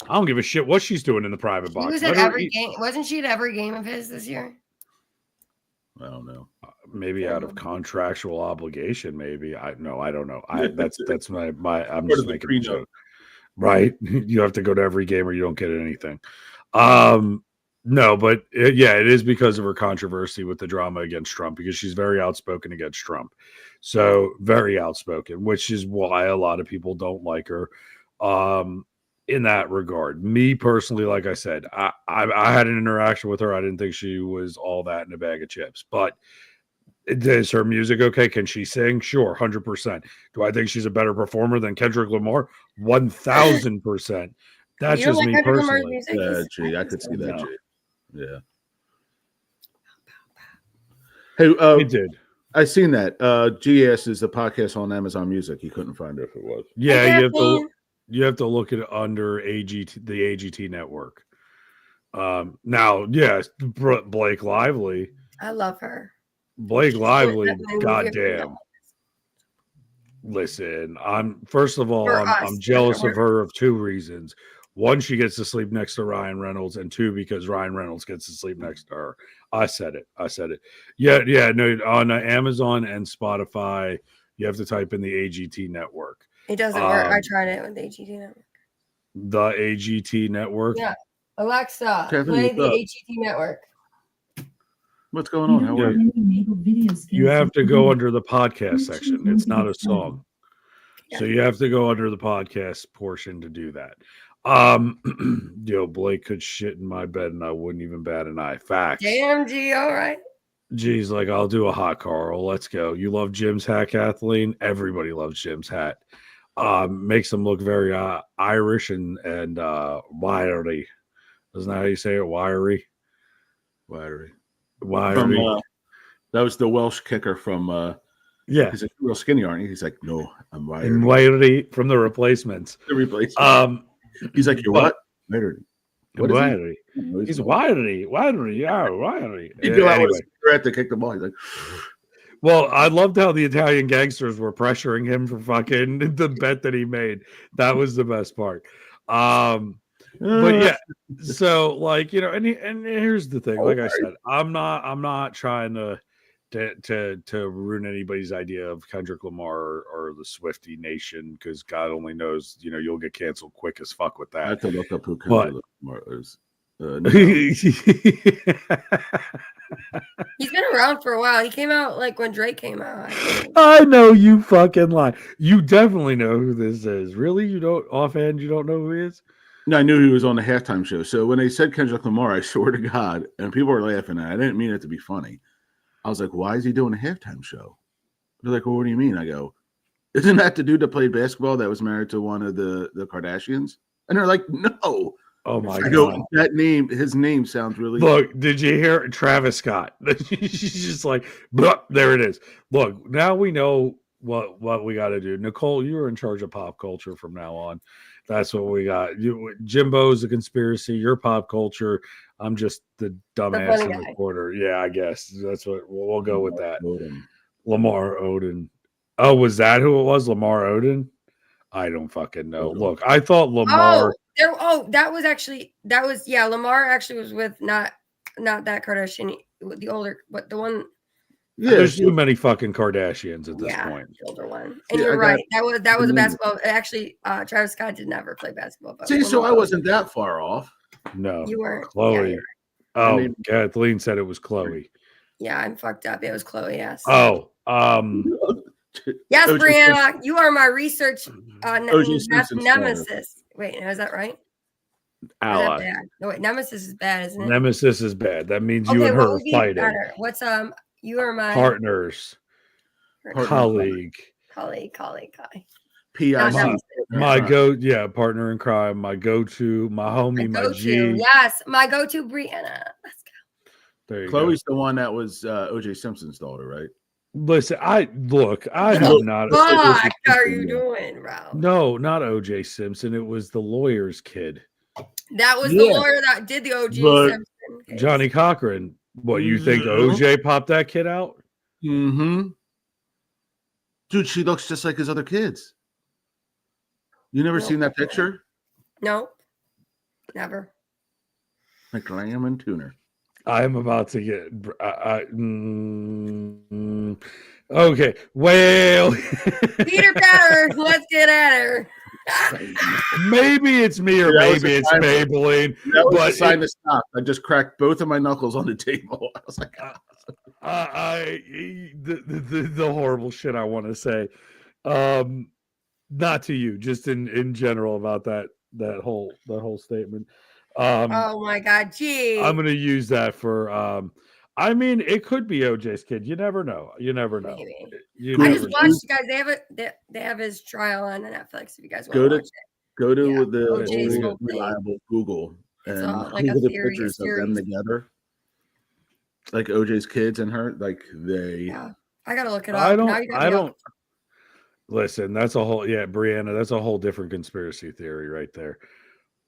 S1: I don't give a shit what she's doing in the private box.
S2: She was at every game. Wasn't she at every game of his this year?
S3: I don't know.
S1: Maybe out of contractual obligation. Maybe I don't know. That's my. I'm
S3: Part
S1: just
S3: of the
S1: making a joke. Right? You have to go to every game or you don't get anything. No, but yeah, it is because of her controversy with the drama against Trump, because she's very outspoken against Trump. So very outspoken, which is why a lot of people don't like her. In that regard, me personally, like I said, I had an interaction with her. I didn't think she was all that in a bag of chips, but is her music okay? Can she sing? Sure, 100%. Do I think she's a better performer than Kendrick Lamar? 1000%. That's
S2: You don't
S1: just
S2: like
S1: me
S2: Kendrick Lamar's
S1: personally.
S2: music?
S3: Yeah,
S2: He's-
S3: G, I could see that,
S1: No.
S3: G. Yeah. Hey,
S1: He did.
S3: I seen that. GS is the podcast on Amazon Music. He couldn't find it if it was.
S1: Yeah,
S2: Hey,
S1: you have to
S2: Kathleen.
S1: you have to look at it under AGT, the AGT network. Now, yes, Blake Lively.
S2: I love her.
S1: Blake
S2: She's
S1: Lively,
S2: good at the movie of the
S1: goddamn. Listen, first of all,
S2: For
S1: I'm
S2: us,
S1: jealous
S2: for
S1: of her of two reasons. One, she gets to sleep next to Ryan Reynolds, and two, because Ryan Reynolds gets to sleep next to her. I said it. Yeah. No, on Amazon and Spotify, you have to type in the AGT network.
S2: It doesn't work. I tried it with the AGT network.
S1: The AGT network.
S2: Yeah. Alexa,
S3: Kathleen,
S2: play
S3: what's
S2: the
S3: up?
S2: AGT network.
S3: What's going on? How are you?
S1: You have to go under the podcast section. It's not a song. So you have to go under the podcast portion to do that. Blake could shit in my bed and I wouldn't even bat an eye. Facts.
S2: Damn, G, all right.
S1: Geez, like, I'll do a hot Carl. Let's go. You love Jim's hat, Kathleen? Everybody loves Jim's hat. Makes him look very Irish and wiry. Isn't that how you say it? Wiry.
S3: Wiry.
S1: Wiry.
S3: That was the Welsh kicker from
S1: Yeah.
S3: he's like, "You're real skinny, aren't you?" He's like, "No, I'm wiry."
S1: And wiry from the Replacements.
S3: The replacement. He's like, "You're what?" Wiry. What is he?
S1: Wiry. He's wiry. Wiry. Yeah, wiry.
S3: He'd go out with
S1: Anyway.
S3: a cigarette to kick the ball. He's like,
S1: Well, I loved how the Italian gangsters were pressuring him for fucking the bet that he made. That was the best part. But yeah, so like, and here's the thing. Like I said, I'm not trying to ruin anybody's idea of Kendrick Lamar or the Swiftie Nation, because God only knows, you'll get canceled quick as fuck with
S3: I
S1: that.
S3: have to look up who
S1: But-
S3: Kendrick Lamar is.
S2: He's been around for a while. He came out like when Drake came out. I think.
S1: I know you fucking lie. You definitely know who this is. Really? You don't offhand? You don't know who he is?
S3: No, I knew he was on the halftime show. So when they said Kendrick Lamar, I swear to God, and people were laughing at it. I didn't mean it to be funny. I was like, why is he doing a halftime show? They're like, well, what do you mean? I go, isn't that the dude that played basketball that was married to one of the Kardashians? And they're like, no.
S1: Oh my
S3: I
S1: god!
S3: go, his name sounds really.
S1: Look, did you hear Travis Scott? She's just like, there it is. Look, now we know what we got to do. Nicole, you're in charge of pop culture from now on. That's what we got. Jimbo's a conspiracy. You're pop culture. I'm just the dumbass
S2: funny
S1: in the
S2: guy.
S1: corner. Yeah, I guess that's what we'll go with that.
S3: Odom.
S1: Lamar Odom. Oh, was that who it was? Lamar Odom? I don't fucking know. Look, I thought Lamar.
S2: That was Lamar actually was with not that Kardashian, the older, but the one.
S3: Yeah,
S1: There's too many fucking Kardashians at this point.
S2: The older one. And
S3: Yeah,
S2: you're
S3: I
S2: right. That was a
S3: the
S2: basketball. Actually, Travis Scott did never play basketball. But
S3: see, so I
S2: Lamar-
S3: wasn't that far off.
S1: No,
S2: You weren't.
S1: Chloe.
S2: Yeah,
S1: Oh,
S3: I mean-
S1: Kathleen said it was Chloe.
S2: yeah, I'm fucked up. It was Chloe. Yes.
S1: Oh,
S2: Yes,
S3: O.J.
S2: Brianna, you are my research
S3: O.J. Simpson's
S2: nemesis. Wait, no, is that right? Or is that
S1: ally.
S2: bad? No, wait, nemesis is bad, isn't it?
S1: Nemesis is bad. That means you and
S2: what
S1: her
S2: would be
S1: fighting.
S2: better? What's you are my
S1: Partners, colleague,
S2: colleague.
S3: P.I.C.
S2: Not nemesis.
S1: partner in crime, my go-to, my homie, my
S2: go-to.
S1: G.
S2: Yes, my go-to Brianna. Let's go.
S1: There you
S3: Chloe's the one that was O.J. Simpson's daughter, right?
S1: go. Listen, I have not.
S2: What are you doing, Ralph?
S1: No, not O.J. Simpson. It was the lawyer's kid,
S2: That was the
S3: Yeah.
S2: lawyer that did the OG
S3: But-
S2: Simpson case.
S1: Johnny Cochran. What, you think
S3: Mhm.
S1: O.J. popped that kid out?
S3: Mm-hmm. Dude, she looks just like his other kids. You never
S2: Nope.
S3: seen that picture?
S2: No, never.
S3: Like lamb and tuner.
S1: I am about to get. Okay. Well,
S2: Peter Patter, let's get at her.
S1: Maybe it's me or
S3: That was
S1: maybe
S3: the
S1: it's
S3: time-
S1: Maybelline.
S3: That was
S1: But
S3: the sign to stop. I just cracked both of my knuckles on the table. I was like,
S1: the horrible shit I want to say. Not to you, just in general about that whole statement.
S2: Oh my God, gee.
S1: I'm gonna use that for I mean, it could be OJ's kid. You never know. You never know.
S2: Maybe.
S1: You
S2: I
S1: never
S2: just
S1: know.
S2: watched, guys. They have his trial on Netflix. If you guys want
S3: Go
S2: to
S3: to-
S2: watch it,
S3: go to
S2: Yeah,
S3: the
S2: OJ's
S3: old
S2: whole thing.
S3: reliable Google
S2: It's
S3: and
S2: all like a
S3: look at the
S2: theory,
S3: pictures of them
S2: series.
S3: together. Like OJ's kids and her, like they.
S2: Yeah, I gotta look it up.
S1: I
S2: Now you got me
S1: don't listen. That's a whole Brianna. That's a whole different conspiracy theory right there.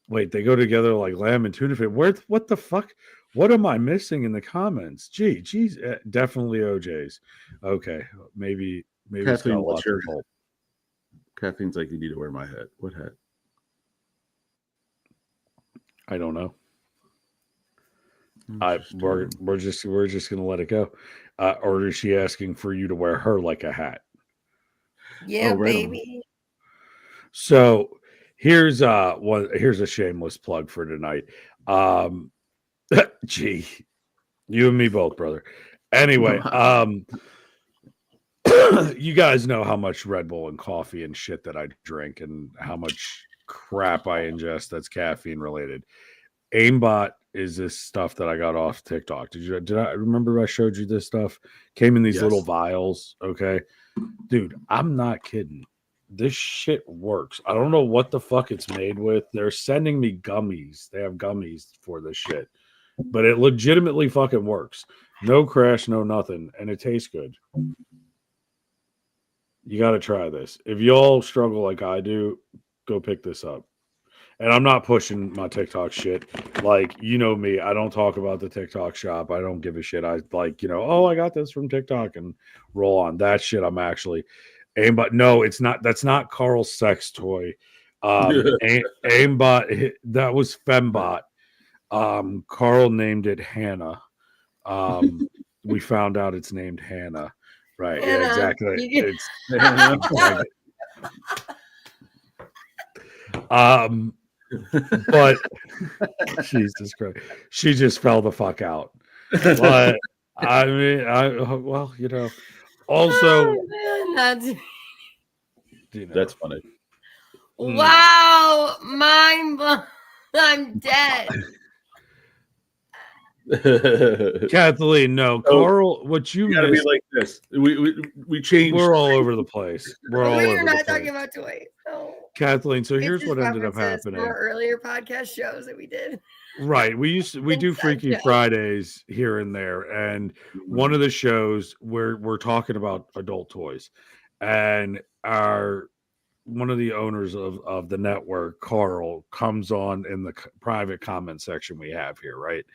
S1: Wait, they go together like lamb and tuna fish. What the fuck? What am I missing in the comments? Geez, definitely OJ's. Okay, maybe it's got
S3: Kathleen,
S1: a lot
S3: what's your
S1: to hold.
S3: Kathleen's like, you need to wear my hat. What hat?
S1: I don't know. We're just gonna let it go. Or is she asking for you to wear her like a hat?
S2: Yeah,
S3: Oh, right on.
S2: baby.
S1: So here's here's a shameless plug for tonight. Gee, you and me both, brother. Anyway, you guys know how much Red Bull and coffee and shit that I drink and how much crap I ingest that's caffeine related. Aimbot is this stuff that I got off TikTok. Did I remember I showed you this stuff? Came in these
S3: Yes.
S1: little vials. Okay. Dude, I'm not kidding. This shit works. I don't know what the fuck it's made with. They're sending me gummies. They have gummies for this shit. But it legitimately fucking works. No crash, no nothing. And it tastes good. You got to try this. If y'all struggle like I do, go pick this up. And I'm not pushing my TikTok shit. Like, you know me, I don't talk about the TikTok shop. I don't give a shit. I like, oh, I got this from TikTok and roll on. That shit I'm actually Aimbot. No, it's not. That's not Carl's sex toy. Aimbot, that was Fembot. Carl named it Hannah. We found out it's named Hannah. Right.
S2: Hannah.
S1: Yeah, exactly. It's but Jesus Christ, she just fell the fuck out. But I mean, also,
S2: Oh, man,
S3: That's funny.
S2: wow, mind blown. I'm dead.
S1: Kathleen, no, Carl, what you
S3: gotta be
S1: missed,
S3: like this. We changed.
S1: we're all over the place. We're all
S2: We
S1: over
S2: are
S1: the
S2: not talking
S1: place.
S2: about toys. No.
S1: Kathleen, so here's
S2: It's
S1: what
S2: just
S1: ended up
S2: references
S1: happening.
S2: from our earlier podcast shows that we did.
S1: Right. We do
S2: Inside
S1: Freaky
S2: joke.
S1: Fridays here and there. And one of the shows where we're talking about adult toys. And one of the owners of the network, Carl, comes on in the private comment section we have here, right?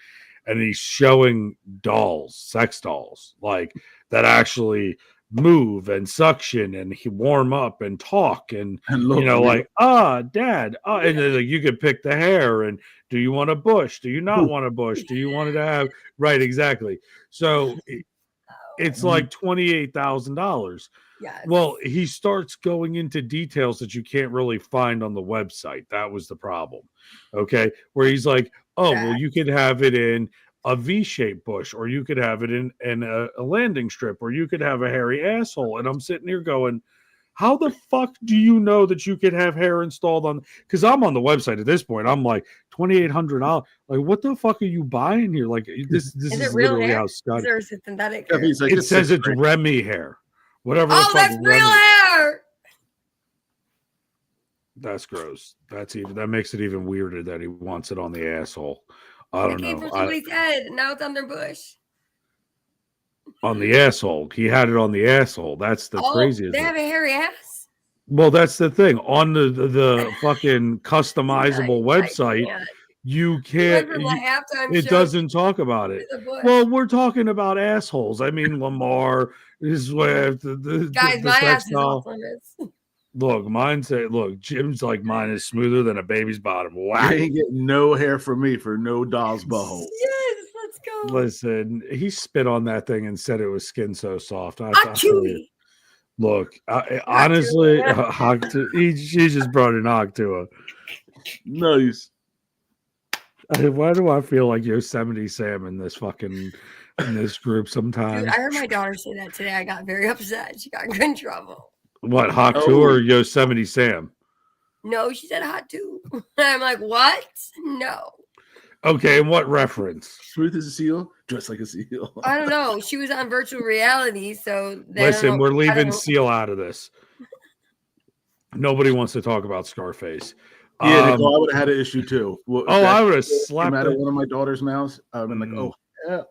S1: And he's showing dolls, sex dolls, like that actually move and suction and he warm up and talk and
S3: look,
S1: like dad, and then like, you could pick the hair and do you want a bush, do you not want a bush, do you want it to have right, exactly. So it's like $28,000.
S2: Yes.
S1: Well, he starts going into details that you can't really find on the website. That was the problem. Okay, where he's like, oh well, you could have it in a V-shaped bush, or you could have it in a landing strip, or you could have a hairy asshole. And I'm sitting here going, how the fuck do you know that you could have hair installed on? Because I'm on the website at this point. I'm like $2,800. Like, what the fuck are you buying here? Like, this is
S2: it real
S1: literally
S2: hair?
S1: how Scott.
S2: Or is it synthetic?
S3: Yeah,
S2: hair?
S3: he's like,
S1: It says it's Remy hair. Whatever. the
S2: Oh,
S1: fuck
S2: that's real
S1: Remy-
S2: hair.
S1: That's gross. That makes it even weirder that he wants it on the asshole. I don't
S2: It came
S1: know.
S2: from somebody's head. Now it's on their bush.
S1: On the asshole. He had it on the asshole. That's the craziest.
S2: They have a hairy ass.
S1: Well, that's the thing. On the fucking customizable website, you can't. It doesn't talk about it. Well, we're talking about assholes. I mean, Lamar, Swift,
S2: guys, my ass is off limits.
S1: Look, Jim's like mine is smoother than a baby's bottom. Wow.
S3: You ain't getting no hair from me for no doll's butthole.
S2: Yes, let's go.
S1: Listen, he spit on that thing and said it was skin so soft.
S2: Chewy.
S1: Look, honestly, she just brought in Octua.
S3: Nice.
S1: Why do I feel like Yosemite Sam in this group sometimes?
S2: Dude, I heard my daughter say that today. I got very upset. She got in trouble.
S1: What, Octua or Yosemite Sam?
S2: No, she said hot too. I'm like, what? No.
S1: Okay, and what reference?
S3: Smooth as a seal, dressed like a seal.
S2: I don't know. She was on virtual reality, so
S1: listen, we're leaving Seal out of this. Nobody wants to talk about Scarface.
S3: Yeah, Nicole, I would have had an issue too.
S1: I would have slapped
S3: out of one of my daughter's mouths. I would have been like, oh,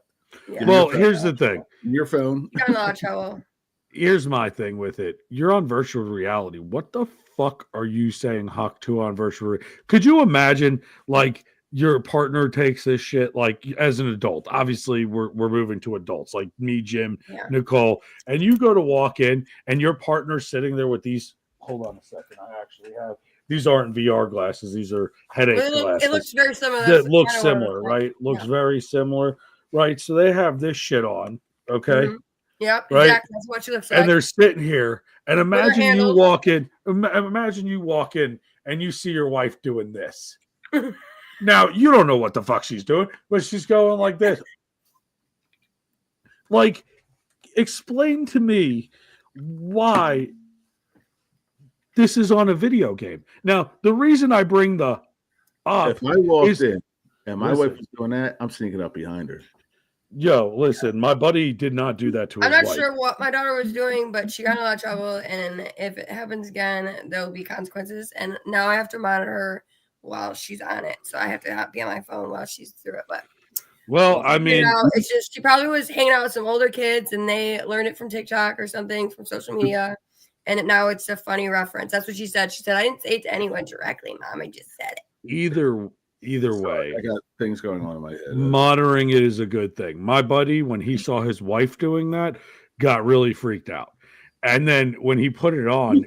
S2: yeah.
S1: Well, here's the thing.
S3: Your phone.
S2: Got in a lot of trouble.
S1: Here's my thing with it. You're on virtual reality. What the fuck are you saying Hawk 2 on virtual reality? Could you imagine, like, your partner takes this shit, like, as an adult? Obviously, we're moving to adults, like me, Jim, Nicole, and you go to walk in, and your partner's sitting there with these. Hold on a second. I actually have. These aren't VR glasses. These are headache glasses.
S2: It looks very similar.
S1: It looks similar, right? Looks very similar, right? So they have this shit on, okay?
S2: Mm-hmm. Yep,
S1: right?
S2: Exactly. That's what she looks like.
S1: And they're sitting here, and imagine you walk in. Imagine you walk in and you see your wife doing this. Now you don't know what the fuck she's doing, but she's going like this. Like, explain to me why this is on a video game. Now, the reason I bring the up,
S3: if I walked in and my wife was doing that, I'm sneaking up behind her.
S1: Yo, listen, my buddy did not do that to his wife.
S2: I'm not sure what my daughter was doing, but she got in a lot of trouble. And if it happens again, there will be consequences. And now I have to monitor her while she's on it. So I have to be on my phone while she's through it. But
S1: well, I mean,
S2: it's just she probably was hanging out with some older kids and they learned it from TikTok or something, from social media. And now it's a funny reference. That's what she said. She said, I didn't say it to anyone directly, Mom. I just said it.
S1: Either way,
S3: I got things going on in my head.
S1: Monitoring it is a good thing. My buddy, when he saw his wife doing that, got really freaked out. And then when he put it on,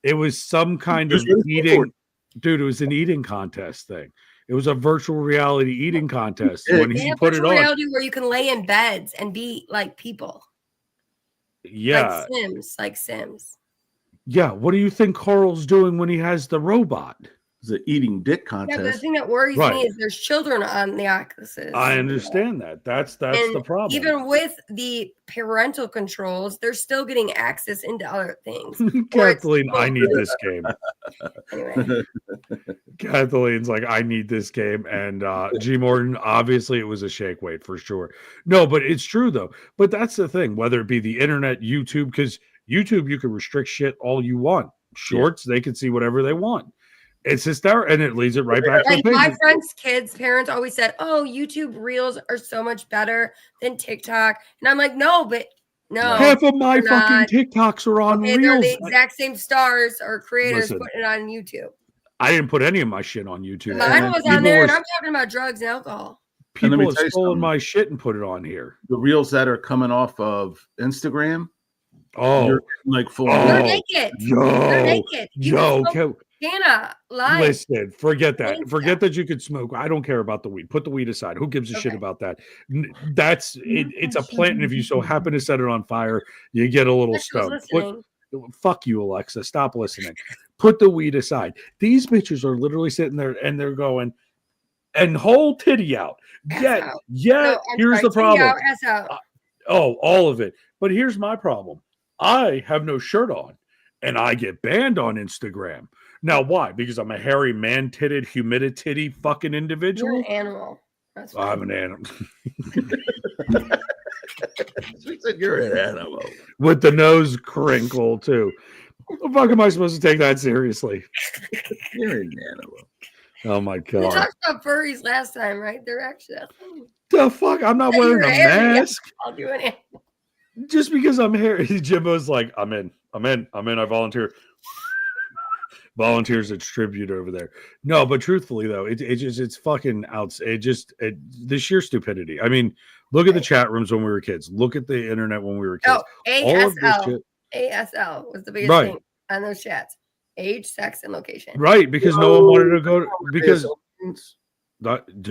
S1: it was some kind of eating. Dude, it was an eating contest thing. It was a virtual reality eating contest. When he put it on,
S2: reality where you can lay in beds and be like people.
S1: Yeah.
S2: Like Sims.
S1: Yeah. What do you think Carl's doing when he has the robot?
S3: It's an eating dick contest.
S2: Yeah, but the thing that worries me is there's children on the Oculus's.
S1: I understand that. That's the problem.
S2: Even with the parental controls, they're still getting access into other things.
S1: Kathleen, I need this game.
S2: Anyway.
S1: Kathleen's like, I need this game. And G Morton, obviously it was a shake weight for sure. No, but it's true though. But that's the thing, whether it be the internet, YouTube, because YouTube, you can restrict shit all you want. Shorts, they can see whatever they want. It's hysterical, and it leads it right back to the page.
S2: My friends' kids' parents always said, "Oh, YouTube Reels are so much better than TikTok," and I'm like, "No, but no."
S1: Half of my fucking TikToks are on Reels.
S2: They're the exact same stars or creators putting it on YouTube.
S1: I didn't put any of my shit on YouTube.
S2: Mine was on there, and I'm talking about drugs and alcohol.
S1: People have stolen my shit and put it on here.
S3: The Reels that are coming off of Instagram.
S1: You're
S3: like full.
S2: They're naked. They're naked. Hannah,
S1: listen, forget that. Forget that you could smoke. I don't care about the weed. Put the weed aside. Who gives a shit about that? That's it. It's a plant, and if you so happen to set it on fire, you get a little stoned. Fuck you, Alexa. Stop listening. Put the weed aside. These bitches are literally sitting there, and they're going, and whole titty out. Here's the problem. All of it. But here's my problem. I have no shirt on, and I get banned on Instagram. Now, why? Because I'm a hairy, man-titted, humidity fucking individual?
S2: You're an animal. That's fine.
S1: I'm an animal.
S3: She said you're an animal.
S1: With the nose crinkle, too. What the fuck am I supposed to take that seriously?
S3: You're an animal.
S1: Oh, my God.
S2: We talked about furries last time, right? They're actually...
S1: The fuck? I'm not wearing a mask.
S2: I'll do an animal.
S1: Just because I'm hairy. Jimbo's like, I'm in. I volunteer. Volunteers at tribute over there. No, but truthfully though, it's fucking out. The sheer stupidity. I mean, look at the chat rooms when we were kids. Look at the internet when we were kids.
S2: ASL was the biggest thing on those chats. Age, sex, and location.
S1: Right, because no one wanted to go.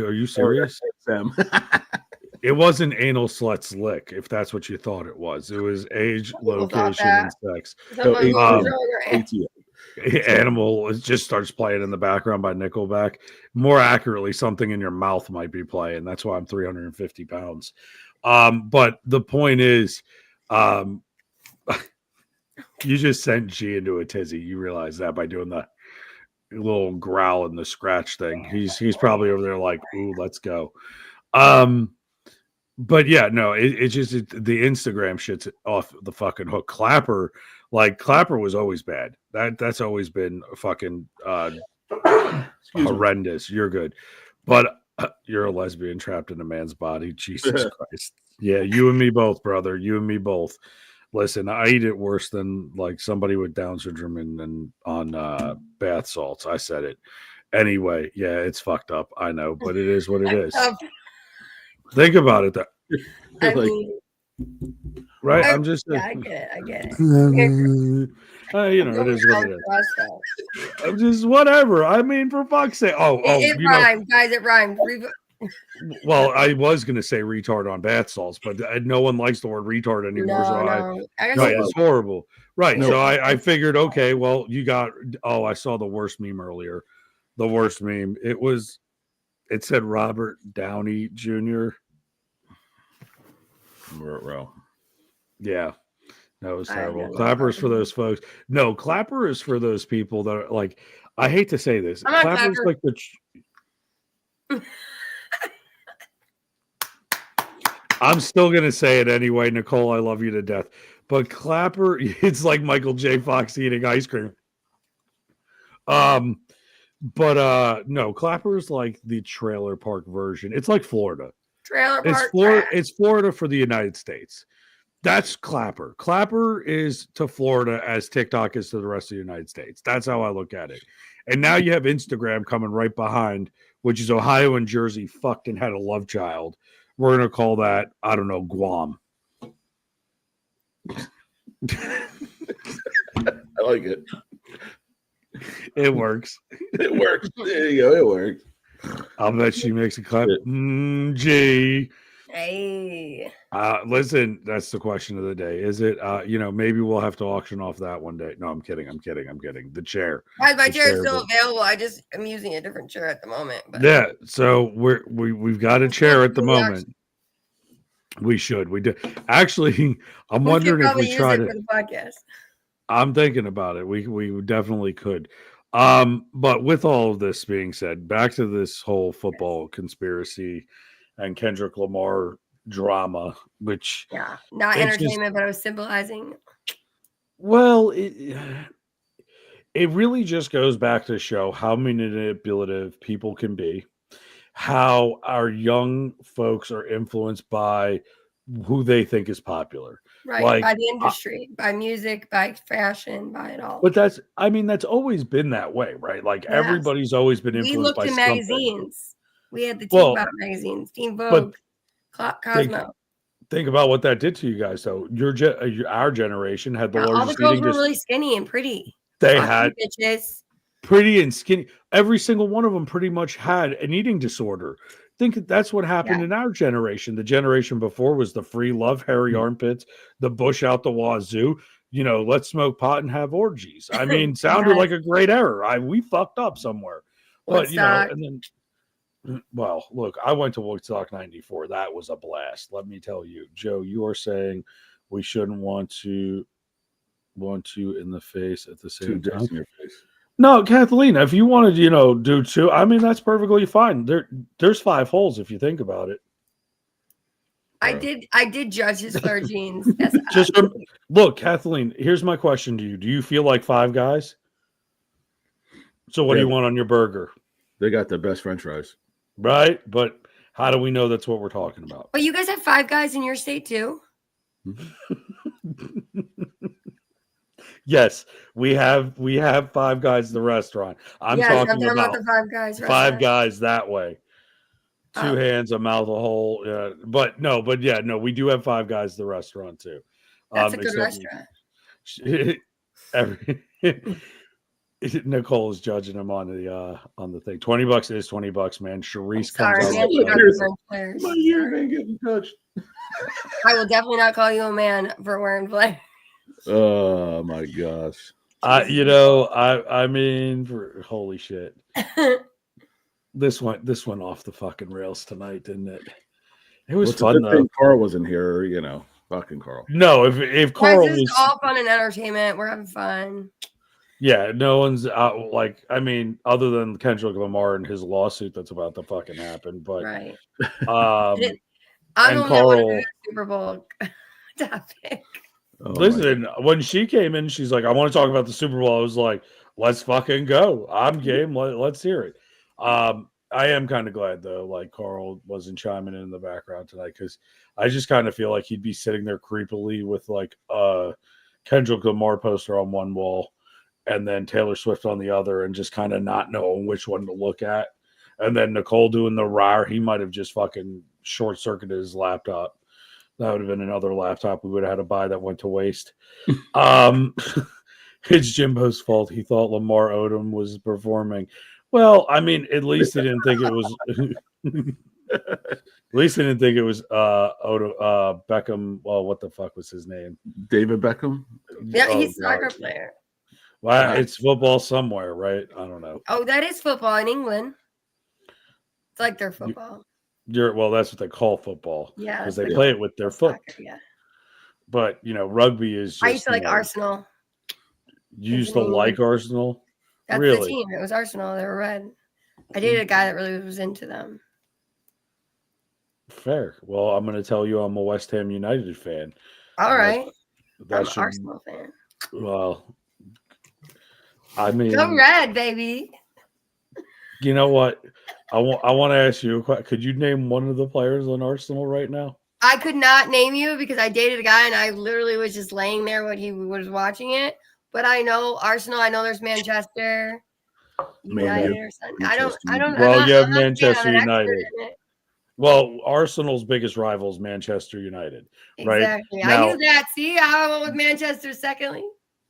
S1: Are you serious? It wasn't anal slut's lick, if that's what you thought it was. It was age,
S2: Some people thought
S1: location, and
S2: that.
S1: sex.
S2: Someone goes
S3: um,
S2: over and-
S1: Animal it just starts playing in the background by Nickelback. More accurately, something in your mouth might be playing. That's why I'm 350 pounds. But the point is, you just sent G into a tizzy. You realize that by doing the little growl and the scratch thing. He's probably over there like, ooh, let's go. But yeah, no, it's just the Instagram shit's off the fucking hook. Clapper was always bad. That's always been fucking horrendous. You're good, but you're a lesbian trapped in a man's body. Jesus Christ. Yeah, you and me both, brother. You and me both. Listen, I eat it worse than like somebody with Down syndrome and on bath salts. I said it. Anyway, yeah, it's fucked up. I know, but it is what it is. Think about it, though.
S2: I
S3: Like-
S2: mean,
S1: Right? I'm just,
S2: yeah, I get it.
S1: you know, it is what it is. I'm just whatever. I mean, for fuck's sake.
S2: It
S1: You know,
S2: rhymed, guys. It rhymed.
S1: well, I was gonna say retard on bath salts, but no one likes the word retard anymore.
S2: No. I guess
S1: Right, it's horrible. Right.
S3: No.
S1: So I figured, okay, well, you got I saw the worst meme earlier. The worst meme. It said Robert Downey Jr.
S3: Row.
S1: Yeah. That was
S2: I
S1: terrible.
S2: know.
S1: Clapper is for those folks. No, Clapper is for those people that are like, I hate to say this.
S2: I'm not
S1: Clapper's
S2: Clapper.
S1: like the I'm still gonna say it anyway, Nicole. I love you to death. But Clapper, it's like Michael J. Fox eating ice cream. But no, Clapper is like the trailer park version. It's like Florida.
S2: Trailer
S1: It's
S2: park.
S1: Florida.
S2: trash.
S1: It's Florida for the United States. That's Clapper. Clapper is to Florida as TikTok is to the rest of the United States. That's how I look at it. And now you have Instagram coming right behind, which is Ohio and Jersey fucked and had a love child. We're gonna call that, I don't know, Guam.
S3: I like it.
S1: It works.
S3: It works. There you go. It works.
S1: I'll bet she makes a clap. Gee.
S2: Hey.
S1: Listen, that's the question of the day. Is it maybe we'll have to auction off that one day. No, I'm kidding. The chair.
S2: Guys, my
S1: The
S2: chair is
S1: chair,
S2: still
S1: but-
S2: available. I'm using a different chair at the moment. But
S1: Yeah, so we've got a chair at the
S2: We
S1: moment. We should. We do. Actually, I'm
S2: we
S1: wondering
S2: could
S1: if
S2: probably
S1: we
S2: use
S1: try
S2: it
S1: to.
S2: for the podcast.
S1: I'm thinking about it. We definitely could. But with all of this being said, back to this whole football conspiracy and Kendrick Lamar drama, which
S2: Yeah, not
S1: It's just-
S2: entertainment, but I was symbolizing.
S1: well, it really just goes back to show how manipulative people can be, how our young folks are influenced by who they think is popular.
S2: Right,
S1: Like,
S2: by the industry, by music, by fashion, by it all.
S1: But that's always been that way, right? Like
S2: Yes.
S1: everybody's always been
S2: We
S1: influenced
S2: looked
S1: by
S2: at
S1: something.
S2: magazines. We had the Teen
S1: Well,
S2: Pop magazines, Teen
S1: but
S2: Vogue, Cosmo.
S1: Think about what that did to you guys, though. Our generation had the
S2: Yeah, all the
S1: largest
S2: girls
S1: eating
S2: were
S1: dis-
S2: really skinny and pretty.
S1: They
S2: Fuck you,
S1: had
S2: bitches.
S1: pretty and skinny. Every single one of them pretty much had an eating disorder. Think that's what happened
S2: Yeah.
S1: in our generation. The generation before was the free love, hairy armpits, the bush out the wazoo. Let's smoke pot and have orgies. I mean, sounded
S2: Yes.
S1: like a great error. We fucked up somewhere, but
S2: Woodstock.
S1: and then. Well, look, I went to Woodstock 94. That was a blast. Let me tell you. Joe, you are saying we shouldn't want you in the face at the
S3: Two
S1: same
S3: dicks
S1: time.
S3: in your face.
S1: No, Kathleen, if you wanted, do two, I mean, that's perfectly fine. There's 5 holes if you think about it.
S2: I did judge his flare jeans. Yes,
S1: Just look, Kathleen, here's my question to you. Do you feel like 5 guys? So what do you
S3: Yeah.
S1: want on your burger?
S3: They got the best French fries.
S1: Right? But how do we know that's what we're talking about?
S2: But you guys have 5 guys in your state too.
S1: Yes, we have 5 guys at the restaurant. I'm
S2: Yes,
S1: talking
S2: I'm
S1: about
S2: the 5 guys.
S1: 5
S2: restaurant.
S1: guys that way. 2
S2: Oh.
S1: hands, a mouth, a hole. No, we do have 5 guys at the restaurant too.
S2: That's a good
S1: except-
S2: restaurant.
S1: every Nicole is judging him on the thing. $20 is $20, man. Charisse
S2: Sorry,
S1: comes
S2: man.
S1: out.
S2: You got
S3: Cheers.
S2: wearing flares.
S3: My ears ain't getting touched.
S2: I will definitely not call you a man for wearing flares.
S3: Oh my gosh.
S1: I mean, holy shit. This went off the fucking rails tonight, didn't it? It was
S3: What's a
S1: fun
S3: good
S1: though.
S3: thing Carl wasn't here, fucking Carl.
S1: No, if Carl
S2: Guys, it's
S1: was,
S2: all fun and entertainment. We're having fun.
S1: yeah, no one's out. Like, I mean, other than Kendrick Lamar and his lawsuit that's about to fucking happen, but
S2: Right.
S1: um,
S2: I'm
S1: and
S2: the one that wanted to
S1: Carl-
S2: do the Super Bowl topic.
S3: Oh, my
S1: listen, when she came in, she's like, "I want to talk about the Super Bowl." I was like, "Let's fucking go! I'm game. Let's hear it." I am kind of glad though, like Carl wasn't chiming in the background tonight because I just kind of feel like he'd be sitting there creepily with like Kendrick Lamar poster on one wall and then Taylor Swift on the other, and just kind of not knowing which one to look at. And then Nicole doing the rire, he might have just fucking short circuited his laptop. That would have been another laptop we would have had to buy that went to waste. It's Jimbo's fault. He thought Lamar Odom was performing. Well, I mean, at least he didn't think it was. At least he didn't think it was Odom, Beckham. Well, what the fuck was his name?
S3: David Beckham.
S2: Yeah,
S1: Oh,
S2: he's a soccer
S1: God.
S2: player.
S1: Well, it's football somewhere, right? I don't know.
S2: Oh, that is football in England. It's like their football.
S1: Well, that's what they call football
S2: Yeah.
S1: because
S2: that's
S1: they
S2: like
S1: play it with their foot.
S2: soccer, yeah.
S1: But rugby is. Just,
S2: I used to like Arsenal.
S1: You used to like Arsenal.
S2: That's the
S1: Really?
S2: team. It was Arsenal. They were red. I dated a guy that really was into them.
S1: Fair. Well, I'm going to tell you I'm a West Ham United fan.
S2: All right.
S1: That
S2: I'm
S1: should,
S2: an Arsenal fan.
S1: well, I mean,
S2: Go red, baby.
S1: you know what? I want to ask you a question. Could you name one of the players on Arsenal right now?
S2: I could not name you because I dated a guy and I literally was just laying there when he was watching it. But I know Arsenal. I know there's Manchester United or something. I don't.
S1: Well, you have
S2: I'm not a fan.
S1: Manchester
S2: I'm an expert
S1: United.
S2: in it.
S1: Well, Arsenal's biggest rival is Manchester United, right?
S2: Exactly.
S1: Now-
S2: I knew that. See, I went with Manchester secondly.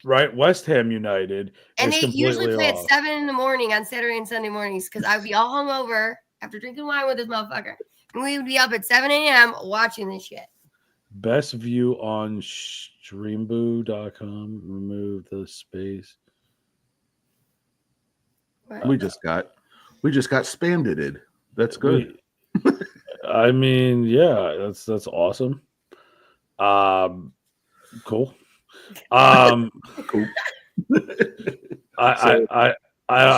S1: right? West Ham United
S2: And
S1: is
S2: they usually
S1: completely
S2: play
S1: off.
S2: at 7 in the morning on Saturday and Sunday mornings because I'd be all hungover after drinking wine with this motherfucker. And we would be up at 7 a.m. watching this shit.
S1: Best view on streamboo.com. Remove the space.
S2: What?
S3: We just got spammed. That's good.
S1: I mean, yeah, that's awesome. Cool.
S3: Cool.
S1: I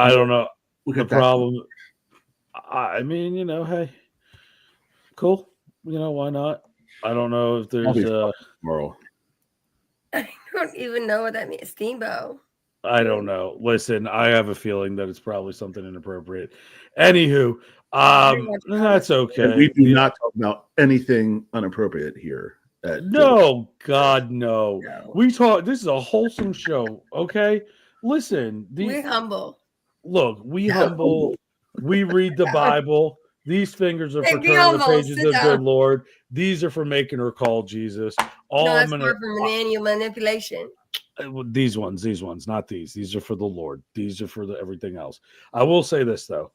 S1: don't know
S3: We
S1: the
S3: got that.
S1: problem. I mean, hey, cool. Why not? I don't know if there's
S3: Tomorrow.
S2: I don't even know what that means. Steamboat.
S1: I don't know. Listen, I have a feeling that it's probably something inappropriate. Anywho, that's okay.
S3: And we do not talk about anything inappropriate here.
S1: No, God, no.
S2: No.
S1: We talk. This is a wholesome show. Okay, listen.
S2: We're humble.
S1: Look, we humble. We read the Bible. These fingers are
S2: Hey,
S1: for
S2: be
S1: turning the
S2: humble.
S1: pages
S2: Sit
S1: of
S2: down.
S1: good Lord. These are for making her call Jesus. All
S2: No,
S1: I'm
S2: that's
S1: gonna.
S2: more from manual manipulation.
S1: These ones, not these. These are for the Lord. These are for everything else. I will say this though,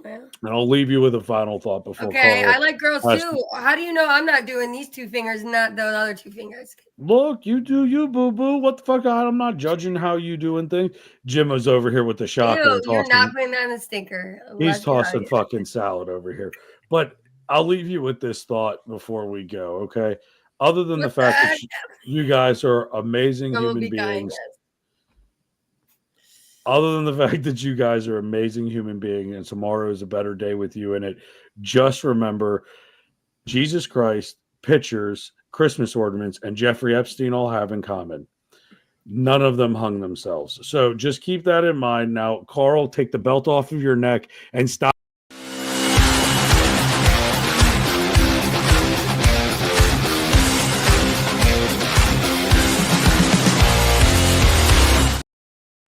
S2: Well,
S1: and I'll leave you with a final thought before.
S2: okay,
S1: Carl.
S2: I like girls
S1: Last-
S2: too. How do you know I'm not doing these two fingers and not those other two fingers?
S1: Look, you do you, boo boo. What the fuck? I'm not judging how you doing things. Jim was over here with the shocker.
S2: Ew, you're
S1: tossing-
S2: not putting that on the stinker.
S1: He's
S2: Let's be
S1: tossing
S2: honest.
S1: fucking salad over here. But I'll leave you with this thought before we go, okay? Other than the
S2: What's
S1: fact that
S2: that?
S1: you guys are amazing
S2: Someone
S1: human
S2: be dying,
S1: beings.
S2: yes.
S1: Other than the fact that you guys are amazing human beings and tomorrow is a better day with you in it, just remember Jesus Christ, pictures, Christmas ornaments, and Jeffrey Epstein all have in common. None of them hung themselves. So just keep that in mind. Now, Carl, take the belt off of your neck and stop.